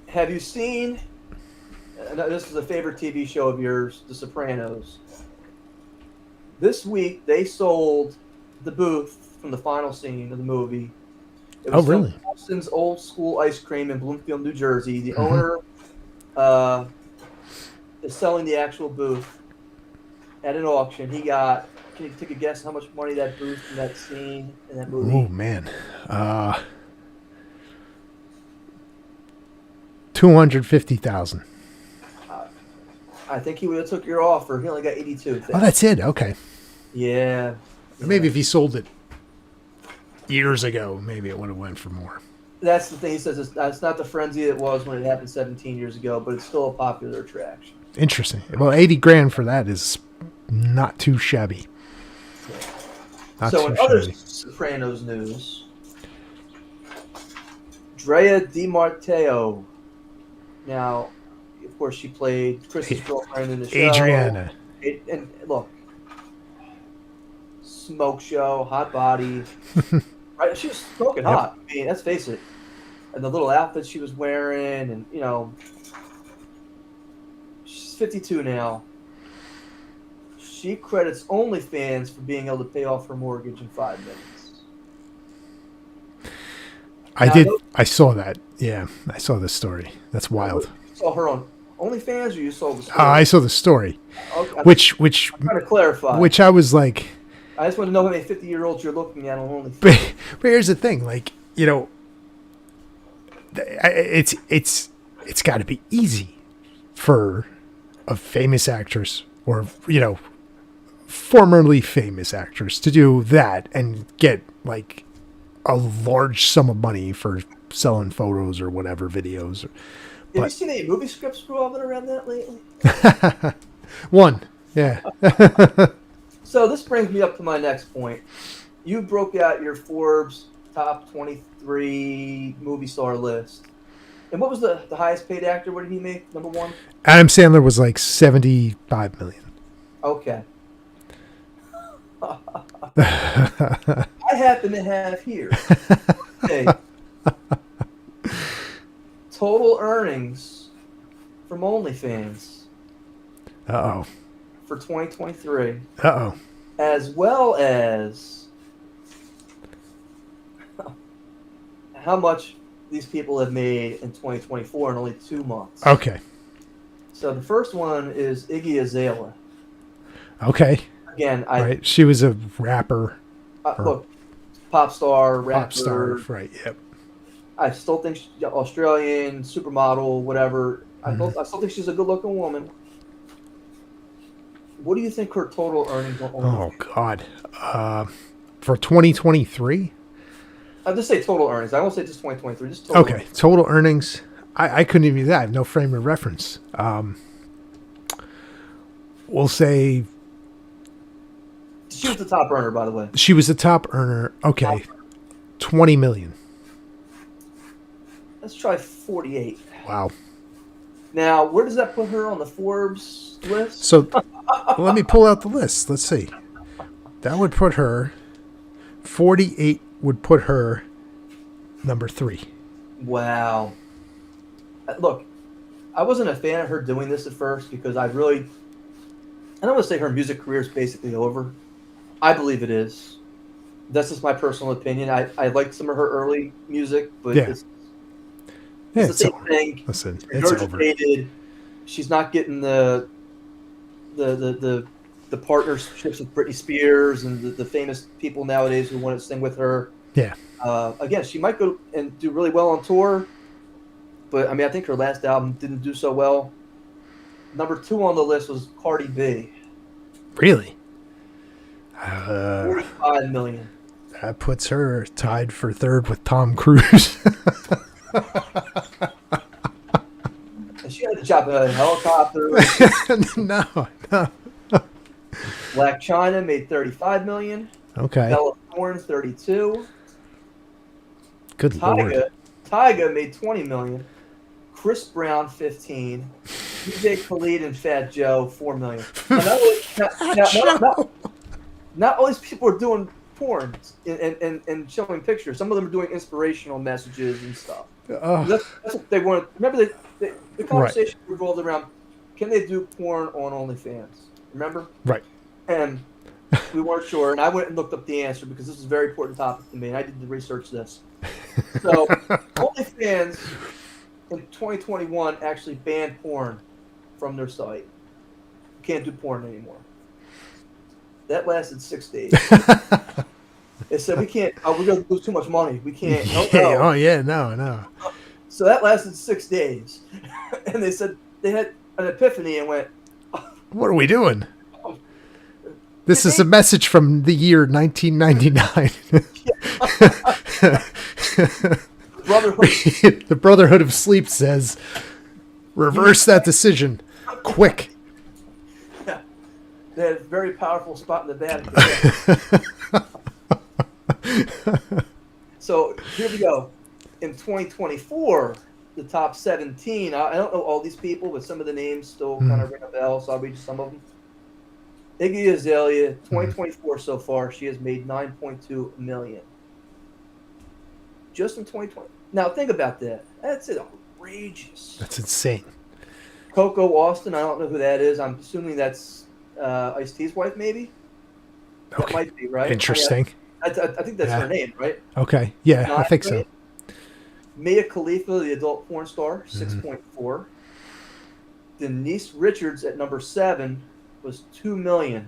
have you seen? This is a favorite TV show of yours, The Sopranos. This week they sold the booth from the final scene of the movie. It was really? Wilson's Old School Ice Cream in Bloomfield, New Jersey. The owner is selling the actual booth at an auction. He got. Can you take a guess how much money that booth in that scene in that movie? Oh man, $250,000. I think he would have took your offer. He only got 82. Oh, that's it. Okay. Yeah. Maybe if he sold it years ago, maybe it would have went for more. That's the thing. He says it's not the frenzy it was when it happened 17 years ago, but it's still a popular attraction. Interesting. Well, $80,000 for that is not too shabby. So in other Sopranos news, Drea DiMatteo. Now, of course, she played Chris's girlfriend in the show. Adriana. And look, smoke show, hot body. Right? She was smoking hot. I mean, let's face it. And the little outfit she was wearing, and she's 52 now. She credits OnlyFans for being able to pay off her mortgage in 5 minutes. I saw that. Yeah, I saw this story. That's wild. You saw her on OnlyFans, or you saw the story? I saw the story. Okay. Which I'm trying to clarify. Which I was like, I just want to know how many 50-year-olds you're looking at on OnlyFans. But here's the thing, it's got to be easy for a famous actress or formerly famous actress to do that and get like a large sum of money for selling photos or whatever videos. Have you seen any movie scripts revolving around that lately? One, yeah. So this brings me up to my next point. You broke out your Forbes top 23 movie star list. And what was the highest paid actor? What did he make? Number one? Adam Sandler was like $75 million. Okay. I happen to have here. Okay. Total earnings from OnlyFans. Uh-oh. for 2023, Uh-oh. as well as how much these people have made in 2024 in only 2 months. Okay. So the first one is Iggy Azalea. Okay. Again, Right. She was a rapper. Look, pop star, rapper. Pop star. Right. Yep. I still think she's Australian, supermodel, whatever. Mm-hmm. I still think she's a good-looking woman. What do you think her total earnings on Oh, OnlyFans? God. For 2023? I'll just say total earnings. I won't say just 2023. Just total. Okay. Earnings. Total earnings. I couldn't even do that. I have no frame of reference. We'll say She was the top earner, by the way. she was the top earner. Okay. 20 million. Let's try 48. Wow. Now, where does that put her on the Forbes list? So let me pull out the list. Let's see. That would put her 48 would put her number 3. Wow. Look, I wasn't a fan of her doing this at first because I don't want to say her music career is basically over. I believe it is. That's just my personal opinion. I liked some of her early music, but Yeah. it's the same thing. Listen, it's over. She's not getting the partnerships with Britney Spears and the famous people nowadays who want to sing with her. Yeah. Again, she might go and do really well on tour, but I mean, I think her last album didn't do so well. Number 2 on the list was Cardi B. Really? 45 million. That puts her tied for 3rd with Tom Cruise. And she had to chop a helicopter. No. Black China made 35 million. Okay. Bella Thorne 32. Good Lord. Tyga made 20 million. Chris Brown 15. DJ Khalid and Fat Joe 4 million. Not all these people are doing porn and showing pictures. Some of them are doing inspirational messages and stuff. That's what they want. Remember, the conversation revolved around, can they do porn on OnlyFans? Remember? Right. And we weren't sure. And I went and looked up the answer because this is a very important topic to me. And I did the research this. So OnlyFans in 2021 actually banned porn from their site. You can't do porn anymore. That lasted 6 days. They said, we can't, we're going to lose too much money. We can't. No. Oh, yeah, no. So that lasted 6 days. And they said they had an epiphany and went, what are we doing? This is a message from the year 1999. The Brotherhood of Sleep says, reverse that decision. Quick. Yeah. They had a very powerful spot in the Vatican. So here we go. In 2024, the top 17, I don't know all these people, but some of the names still kind of ring a bell, so I'll read you some of them. Iggy Azalea, 2024 so far, she has made 9.2 million. Just in 2020. Now think about that. That's outrageous. That's insane. Coco Austin, I don't know who that is. I'm assuming that's Ice-T's wife, maybe? Okay. That might be, right? Interesting. I think that's her name, right? Okay. Yeah, I think so. Mia Khalifa, the adult porn star, 6.4. Denise Richards at number 7 was 2 million.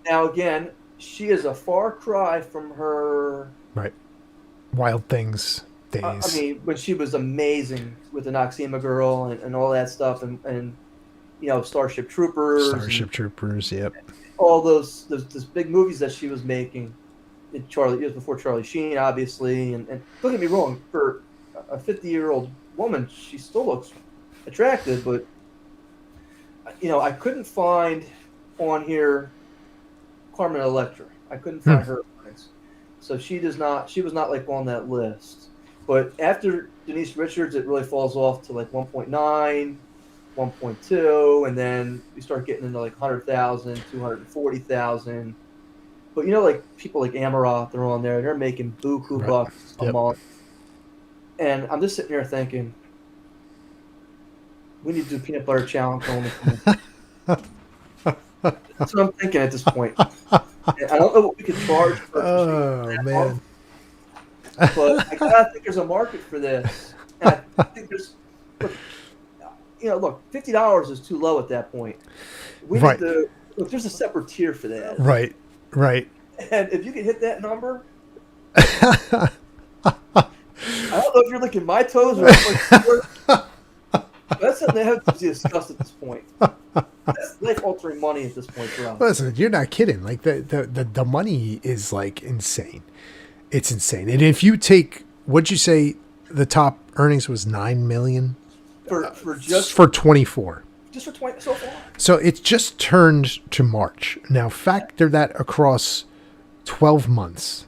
Now again, she is a far cry from her Wild Things days. I mean, when she was amazing with the Noxema Girl and all that stuff, and you know, Starship Troopers. Yep. All those big movies that she was making. It was before Charlie Sheen, obviously. And don't get me wrong, for a 50-year-old woman, she still looks attractive, but you know, I couldn't find on here Carmen Electra. I couldn't find her. So she was not like on that list. But after Denise Richards, it really falls off to like 1.9, 1.2, and then we start getting into like 100,000, 240,000. But you know, like people like Amaroth, they're on there. They're making buku bucks a month. And I'm just sitting here thinking, we need to do peanut butter challenge only. That's what I'm thinking at this point. And I don't know what we could charge for a subscription Oh that month, man. but I gotta think there's a market for this. And I think there's look, look, $50 is too low at that point. We need Right. to look. There's a separate tier for that, Right. Right. and if you can hit that number, I don't know if you're licking my toes or yours, but that's something that has to be discussed at this point. That's life altering money at this point for us. Listen, you're not kidding. Like the money is like insane. It's insane. And if you take, what'd you say, the top earnings was 9 million For just for 24. just for 20 so far. So it's just turned to March. Now factor that across 12 months.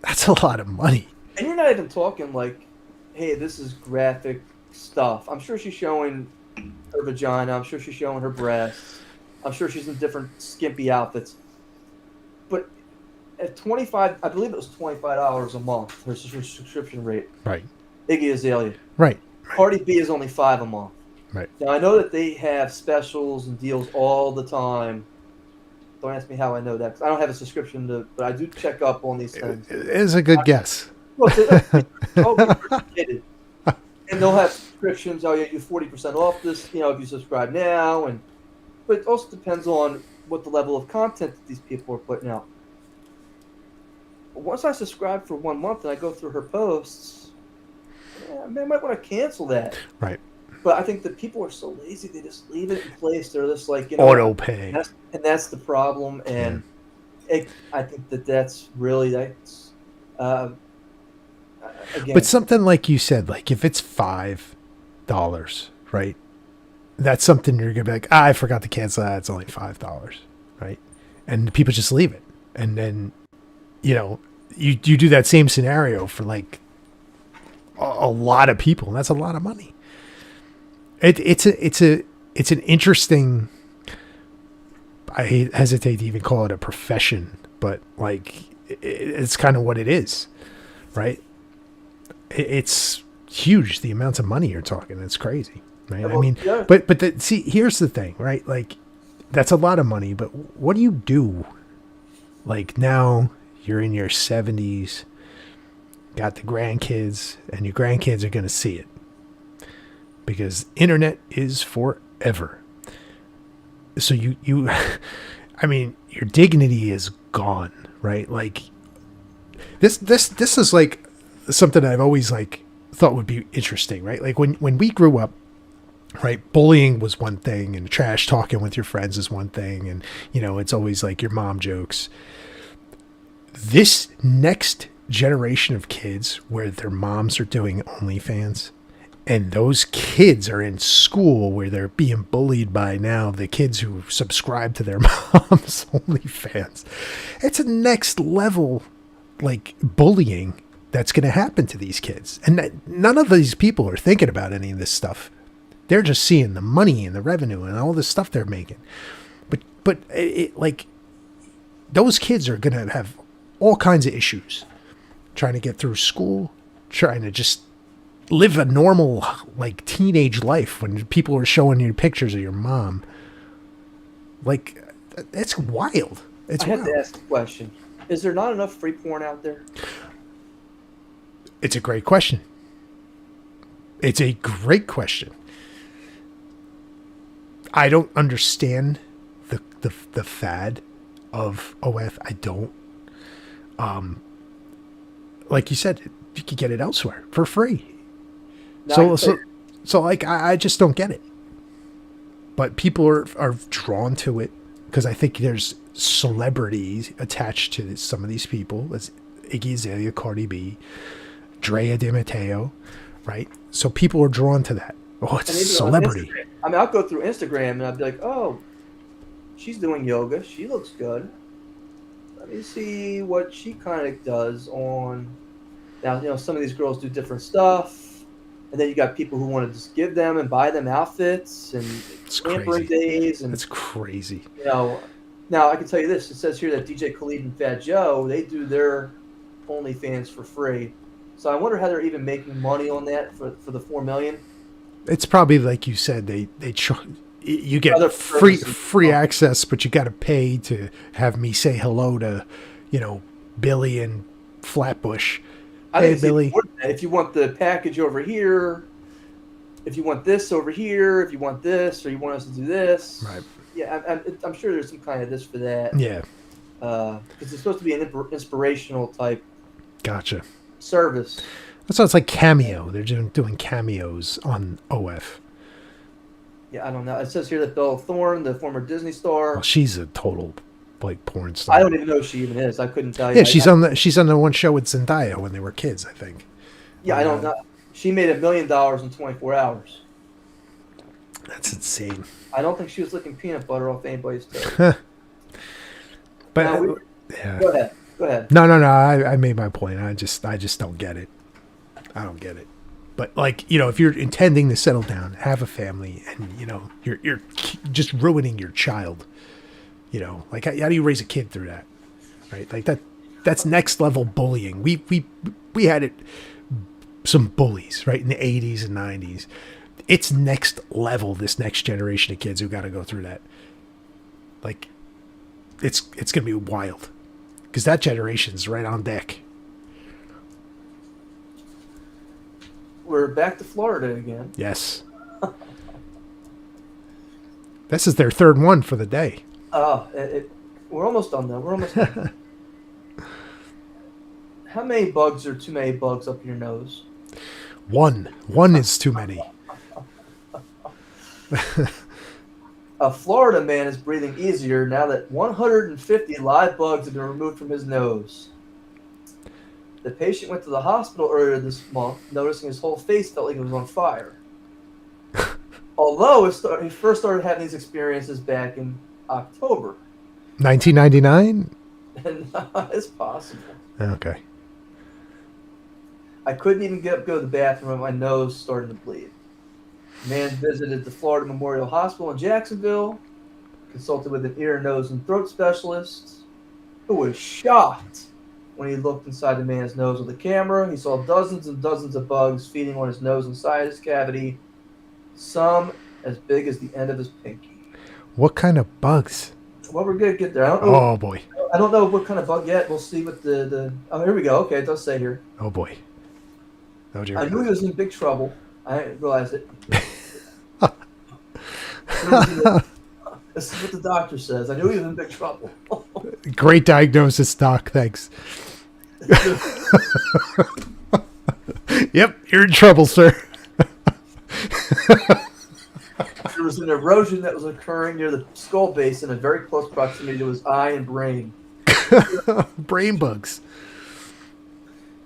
That's a lot of money. And you're not even talking like, hey, this is graphic stuff. I'm sure she's showing her vagina. I'm sure she's showing her breasts. I'm sure she's in different skimpy outfits. But at 25, I believe it was $25 a month, her subscription rate. Right. Iggy Azalea. Right. Cardi B is only $5 a month. Right. Now I know that they have specials and deals all the time. Don't ask me how I know that, 'cause I don't have a subscription but I do check up on these things. It's a good guess. Well, and they'll have subscriptions. Oh, yeah, you 40% off this. If you subscribe now, but it also depends on what the level of content that these people are putting out. But once I subscribe for 1 month and I go through her posts, I might want to cancel that. Right. But I think that people are so lazy; they just leave it in place. They're just like, Auto pay. and that's the problem. And I think that's really that's. Again, But something like you said, like if it's $5, right? That's something you're gonna be like, I forgot to cancel that. It's only $5, right? And people just leave it, and then you do that same scenario for like a lot of people, and that's a lot of money. It's an interesting. I hesitate to even call it a profession, but like it's kind of what it is, right? It's huge, the amounts of money you're talking. It's crazy, right? Well, I mean, yeah. but see, here's the thing, right? Like, that's a lot of money, but what do you do? Like, now you're in your 70s, got the grandkids, and your grandkids are going to see it because internet is forever. So you, I mean, your dignity is gone, right? Like, this is like something I've always like thought would be interesting, right? Like when we grew up, right, bullying was one thing and trash talking with your friends is one thing, and it's always like your mom jokes. This next generation of kids where their moms are doing OnlyFans, and those kids are in school where they're being bullied by now the kids who subscribe to their mom's OnlyFans. It's a next level like bullying that's going to happen to these kids. And none of these people are thinking about any of this stuff. They're just seeing the money and the revenue and all this stuff they're making. But it like those kids are going to have all kinds of issues trying to get through school, trying to just live a normal like teenage life when people are showing you pictures of your mom. Like, it's wild. It's I have wild. to ask a question. Is there not enough free porn out there? It's a great question. It's a great question. I don't understand the fad of OF. I don't. Like you said, you could get it elsewhere for free. Now, So like I just don't get it. But people are drawn to it because I think there's celebrities attached to some of these people. That's Iggy Azalea, Cardi B, Drea De Matteo, right? So people are drawn to that. Oh, it's a celebrity. I mean, I'll go through Instagram and I'll be like, oh, she's doing yoga. She looks good. Let me see what she kind of does on. Now, some of these girls do different stuff. And then you got people who want to just give them and buy them outfits and pampering days. And it's crazy. Now I can tell you this. It says here that DJ Khaled and Fat Joe, they do their OnlyFans for free. So I wonder how they're even making money on that for the $4 million. It's probably like you said. you get Other services. free access, but you got to pay to have me say hello to, Billy and Flatbush. I Hey, think it's even Billy. more than that. If you want the package over here, if you want this over here, if you want this, or you want us to do this, Right. yeah, I'm sure there's some kind of this for that. Yeah. Because it's supposed to be an inspirational type Gotcha. service. So it's like Cameo. They're doing cameos on OF. Yeah, I don't know. It says here that Bella Thorne, the former Disney star, Well, she's a total like porn I star. don't even know who she even is. I couldn't tell you. Yeah, she's on the one show with Zendaya when they were kids, I think. Yeah, I don't know. She made $1 million in 24 hours. That's insane. I don't think she was licking peanut butter off anybody's toe. But Now, yeah. Go ahead. No. I made my point. I just don't get it. I don't get it. But if you're intending to settle down, have a family, and you're just ruining your child. Like how do you raise a kid through that? Right? Like that's next level bullying. We had it some bullies, right, in the 80s and 90s. It's next level, this next generation of kids who got to go through that. Like it's going to be wild. Cuz that generation's right on deck. We're back to Florida again. Yes. This is their third one for the day. We're almost done, though. We're almost done. How many bugs are too many bugs up your nose? One is too many. A Florida man is breathing easier now that 150 live bugs have been removed from his nose. The patient went to the hospital earlier this month, noticing his whole face felt like it was on fire. Although he first started having these experiences back in October. 1999? And it's possible. Okay. I couldn't even go to the bathroom and my nose started to bleed. The man visited the Florida Memorial Hospital in Jacksonville, consulted with an ear, nose, and throat specialist, who was shocked when he looked inside the man's nose with a camera. He saw dozens and dozens of bugs feeding on his nose inside his cavity, some as big as the end of his pinky. What kind of bugs? Well, we're going to get there. I don't know. Oh, boy. I don't know what kind of bug yet. We'll see what the Oh, here we go. Okay, it does say here. Oh, boy. Oh, dear. I knew he was in big trouble. I didn't realize it. This is what the doctor says. I knew he was in big trouble. Great diagnosis, Doc. Thanks. Yep, you're in trouble, sir. There was an erosion that was occurring near the skull base in a very close proximity to his eye and brain. Brain bugs.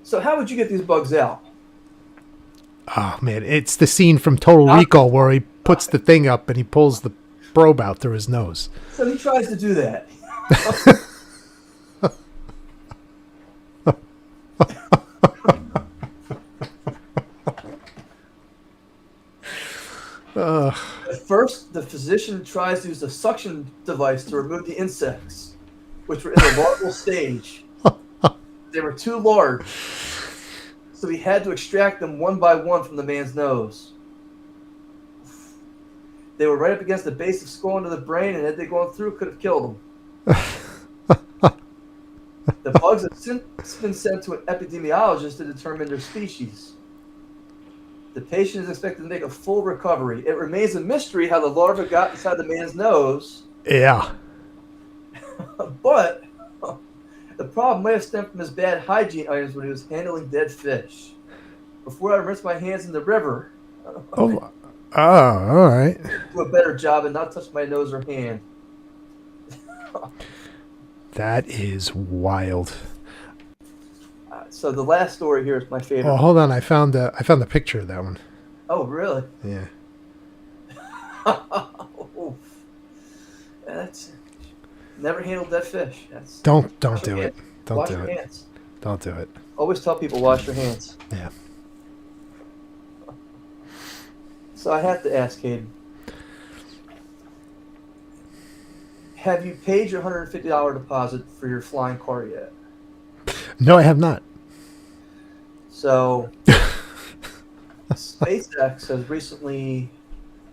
So how would you get these bugs out? Oh, man. It's the scene from Total Recall where he puts the thing up and he pulls the probe out through his nose. So he tries to do that. At first, the physician tries to use a suction device to remove the insects, which were in the larval stage. They were too large, so he had to extract them one by one from the man's nose. They were right up against the base of skull into the brain, and had they gone through, could have killed him. The bugs have since been sent to an epidemiologist to determine their species. The patient is expected to make a full recovery. It remains a mystery how the larva got inside the man's nose. Yeah. But the problem may have stemmed from his bad hygiene items when he was handling dead fish. Before I rinse my hands in the river, Oh, all right. do a better job and not touch my nose or hand. That is wild. So the last story here is my favorite. Oh, hold on. I found a picture of that one. Oh, really? Yeah. Oh, that's never handled dead fish. That's Don't do it. Don't wash do your it. hands. Don't do it. Always tell people wash your hands. Yeah. So I have to ask, Hayden, have you paid your $150 deposit for your flying car yet? No, I have not. So SpaceX has recently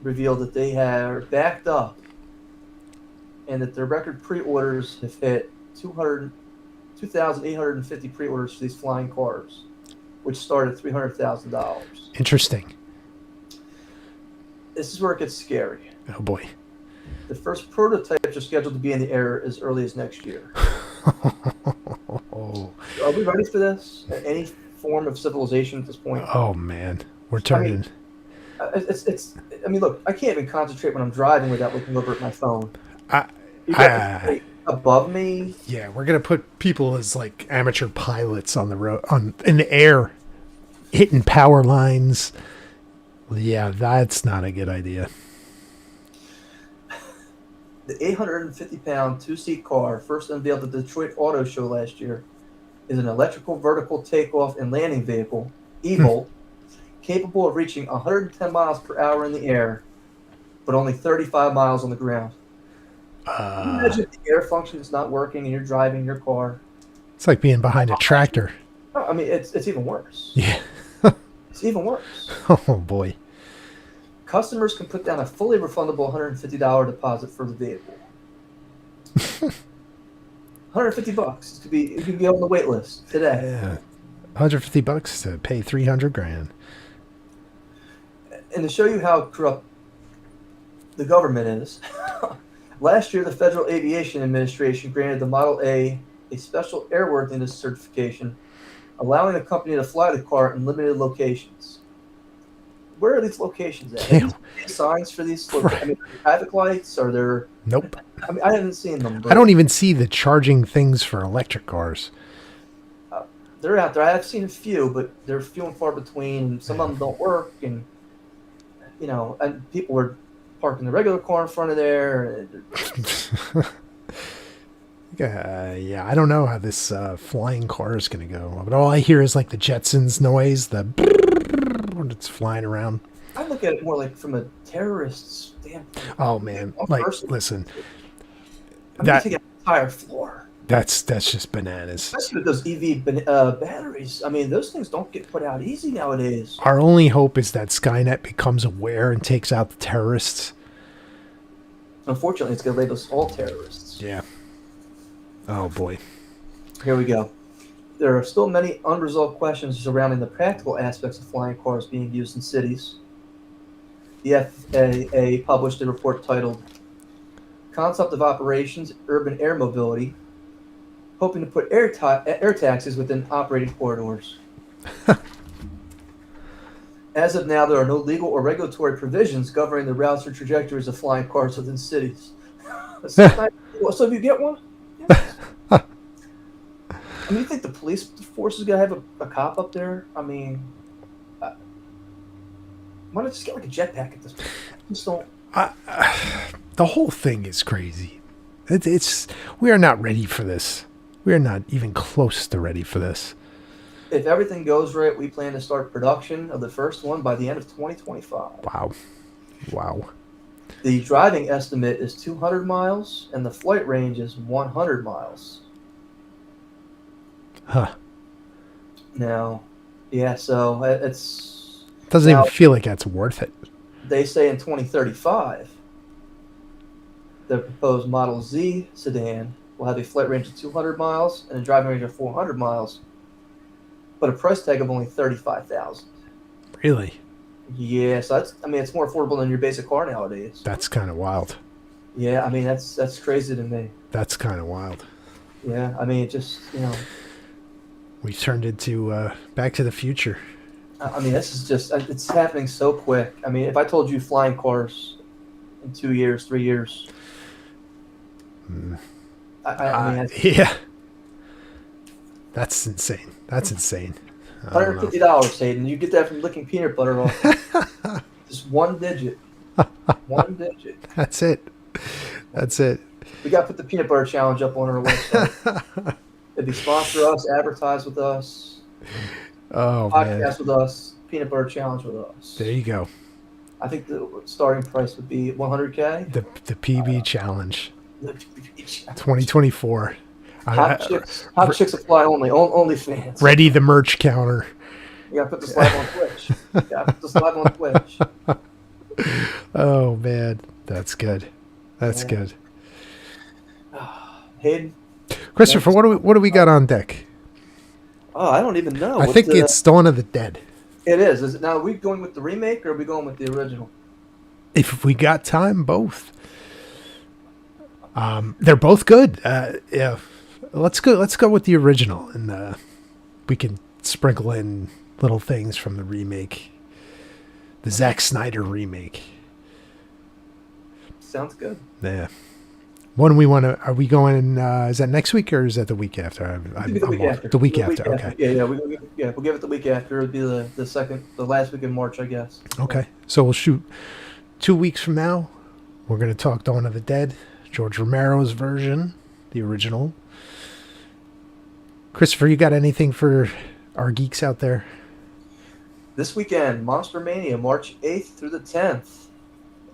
revealed that they are backed up and that their record pre-orders have hit 2,850 pre-orders for these flying cars, which start at $300,000. Interesting. This is where it gets scary. Oh boy. The first prototypes are scheduled to be in the air as early as next year. Oh. Are we ready for this? Any form of civilization at this point? Oh man, we're turning. I mean, look, I can't even concentrate when I'm driving without looking over at my phone. You got above me. Yeah, we're gonna put people as like amateur pilots on the road, in the air, hitting power lines. Yeah, that's not a good idea. The 850-pound two-seat car, first unveiled at the Detroit Auto Show last year, is an electrical vertical takeoff and landing vehicle, EVOL, capable of reaching 110 miles per hour in the air, but only 35 miles on the ground. Can you imagine if the air function is not working and you're driving your car? It's like being behind a tractor. I mean, it's even worse. Yeah. It's even worse. Oh boy. Customers can put down a fully refundable $150 deposit for the vehicle. $150. You could be on the wait list today. Yeah. $150 to pay $300,000. And to show you how corrupt the government is, last year the Federal Aviation Administration granted the Model A special airworthiness certification, allowing the company to fly the car in limited locations. Where are these locations at? Yeah. Are there signs for these? I mean, traffic lights? Are there? Nope. I mean, I haven't seen them. I don't even see the charging things for electric cars. They're out there. I've seen a few, but they're few and far between. Some of them don't work, and and people were parking the regular car in front of there. Yeah, I don't know how this flying car is going to go. But all I hear is like the Jetsons noise, when it's flying around. I look at it more like from a terrorist standpoint. Oh man, like listen, that take an entire floor. That's just bananas. Especially with those EV batteries. I mean, those things don't get put out easy nowadays. Our only hope is that Skynet becomes aware and takes out the terrorists. Unfortunately, it's going to label us all terrorists. Yeah. Oh boy. Here we go. There are still many unresolved questions surrounding the practical aspects of flying cars being used in cities. The FAA published a report titled Concept of Operations, Urban Air Mobility, hoping to put air taxis within operating corridors. As of now, there are no legal or regulatory provisions governing the routes or trajectories of flying cars within cities. So if you get one? Yes. I mean, you think the police force is going to have a cop up there? I mean, why not just get like a jetpack at this point? Just don't. The whole thing is crazy. We are not ready for this. We are not even close to ready for this. If everything goes right, we plan to start production of the first one by the end of 2025. Wow. The driving estimate is 200 miles, and the flight range is 100 miles. Huh. Now, yeah, so it's... Doesn't even feel like that's worth it. They say in 2035, the proposed Model Z sedan will have a flight range of 200 miles and a driving range of 400 miles, but a price tag of only $35,000. Really? Yeah, so it's more affordable than your basic car nowadays. That's kind of wild. Yeah, I mean, that's crazy to me. That's kind of wild. Yeah, I mean, it just, We've turned into Back to the Future. I mean, this is just, it's happening so quick. I mean, if I told you flying cars in 2 years, 3 years. I mean, yeah. That's insane. $150, Hayden. You get that from licking peanut butter off. Just one digit. One digit. That's it. We got to put the peanut butter challenge up on our website. If you sponsor us, advertise with us, podcast with us, peanut butter challenge with us. There you go. I think the starting price would be $100K. The PB challenge. The PB challenge. 2024. Hot chicks apply only fans. Ready the merch counter. You got to put this live on Twitch. Oh man, that's good. That's Yeah. good. Hayden, Christopher, next. what do we got on deck? Oh, I don't even know. I think it's Dawn of the Dead. It is. Is it now? Are we going with the remake or are we going with the original? If we got time, both. They're both good. Yeah, let's go. Let's go with the original, and we can sprinkle in little things from the remake, the Zack Snyder remake. Sounds good. Yeah. When we want to, are we going? Is that next week or is that the week after? It'll be the week off. after. The week after. Okay. Yeah. We'll give it the week after. It'll be the last week in March, I guess. Okay. So we'll shoot 2 weeks from now. We're going to talk Dawn of the Dead, George Romero's version, the original. Christopher, you got anything for our geeks out there? This weekend, Monster Mania, March 8th through the 10th.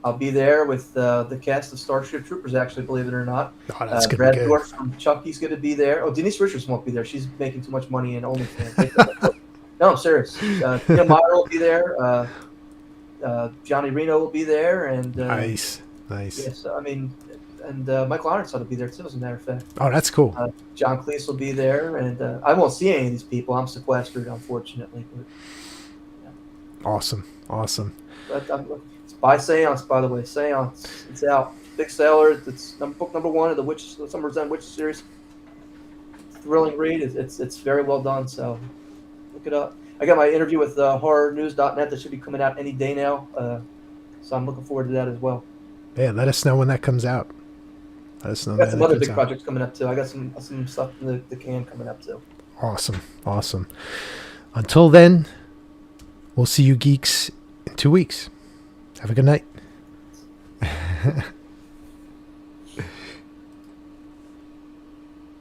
I'll be there with the cast of Starship Troopers, actually, believe it or not. Oh, that's going to Brad be good. Dorff from Chucky's going to be there. Oh, Denise Richards won't be there. She's making too much money in OnlyFans. No, I'm serious. Tim Meyer will be there. Johnny Reno will be there. And Nice. Yes, I mean, and Michael Ironside will be there, too, as a matter of fact. Oh, that's cool. John Cleese will be there. And I won't see any of these people. I'm sequestered, unfortunately. But, Awesome. But it's by Seance, by the way. Seance. It's out. Big seller. It's book number 1 of the Summer's End Witches series. Thrilling read. It's very well done. So look it up. I got my interview with horrornews.net that should be coming out any day now. So I'm looking forward to that as well. Yeah, let us know when that comes out. Let us know. I got some other big projects coming up too. I got some stuff in the can coming up too. Awesome. Until then, we'll see you geeks in 2 weeks. Have a good night.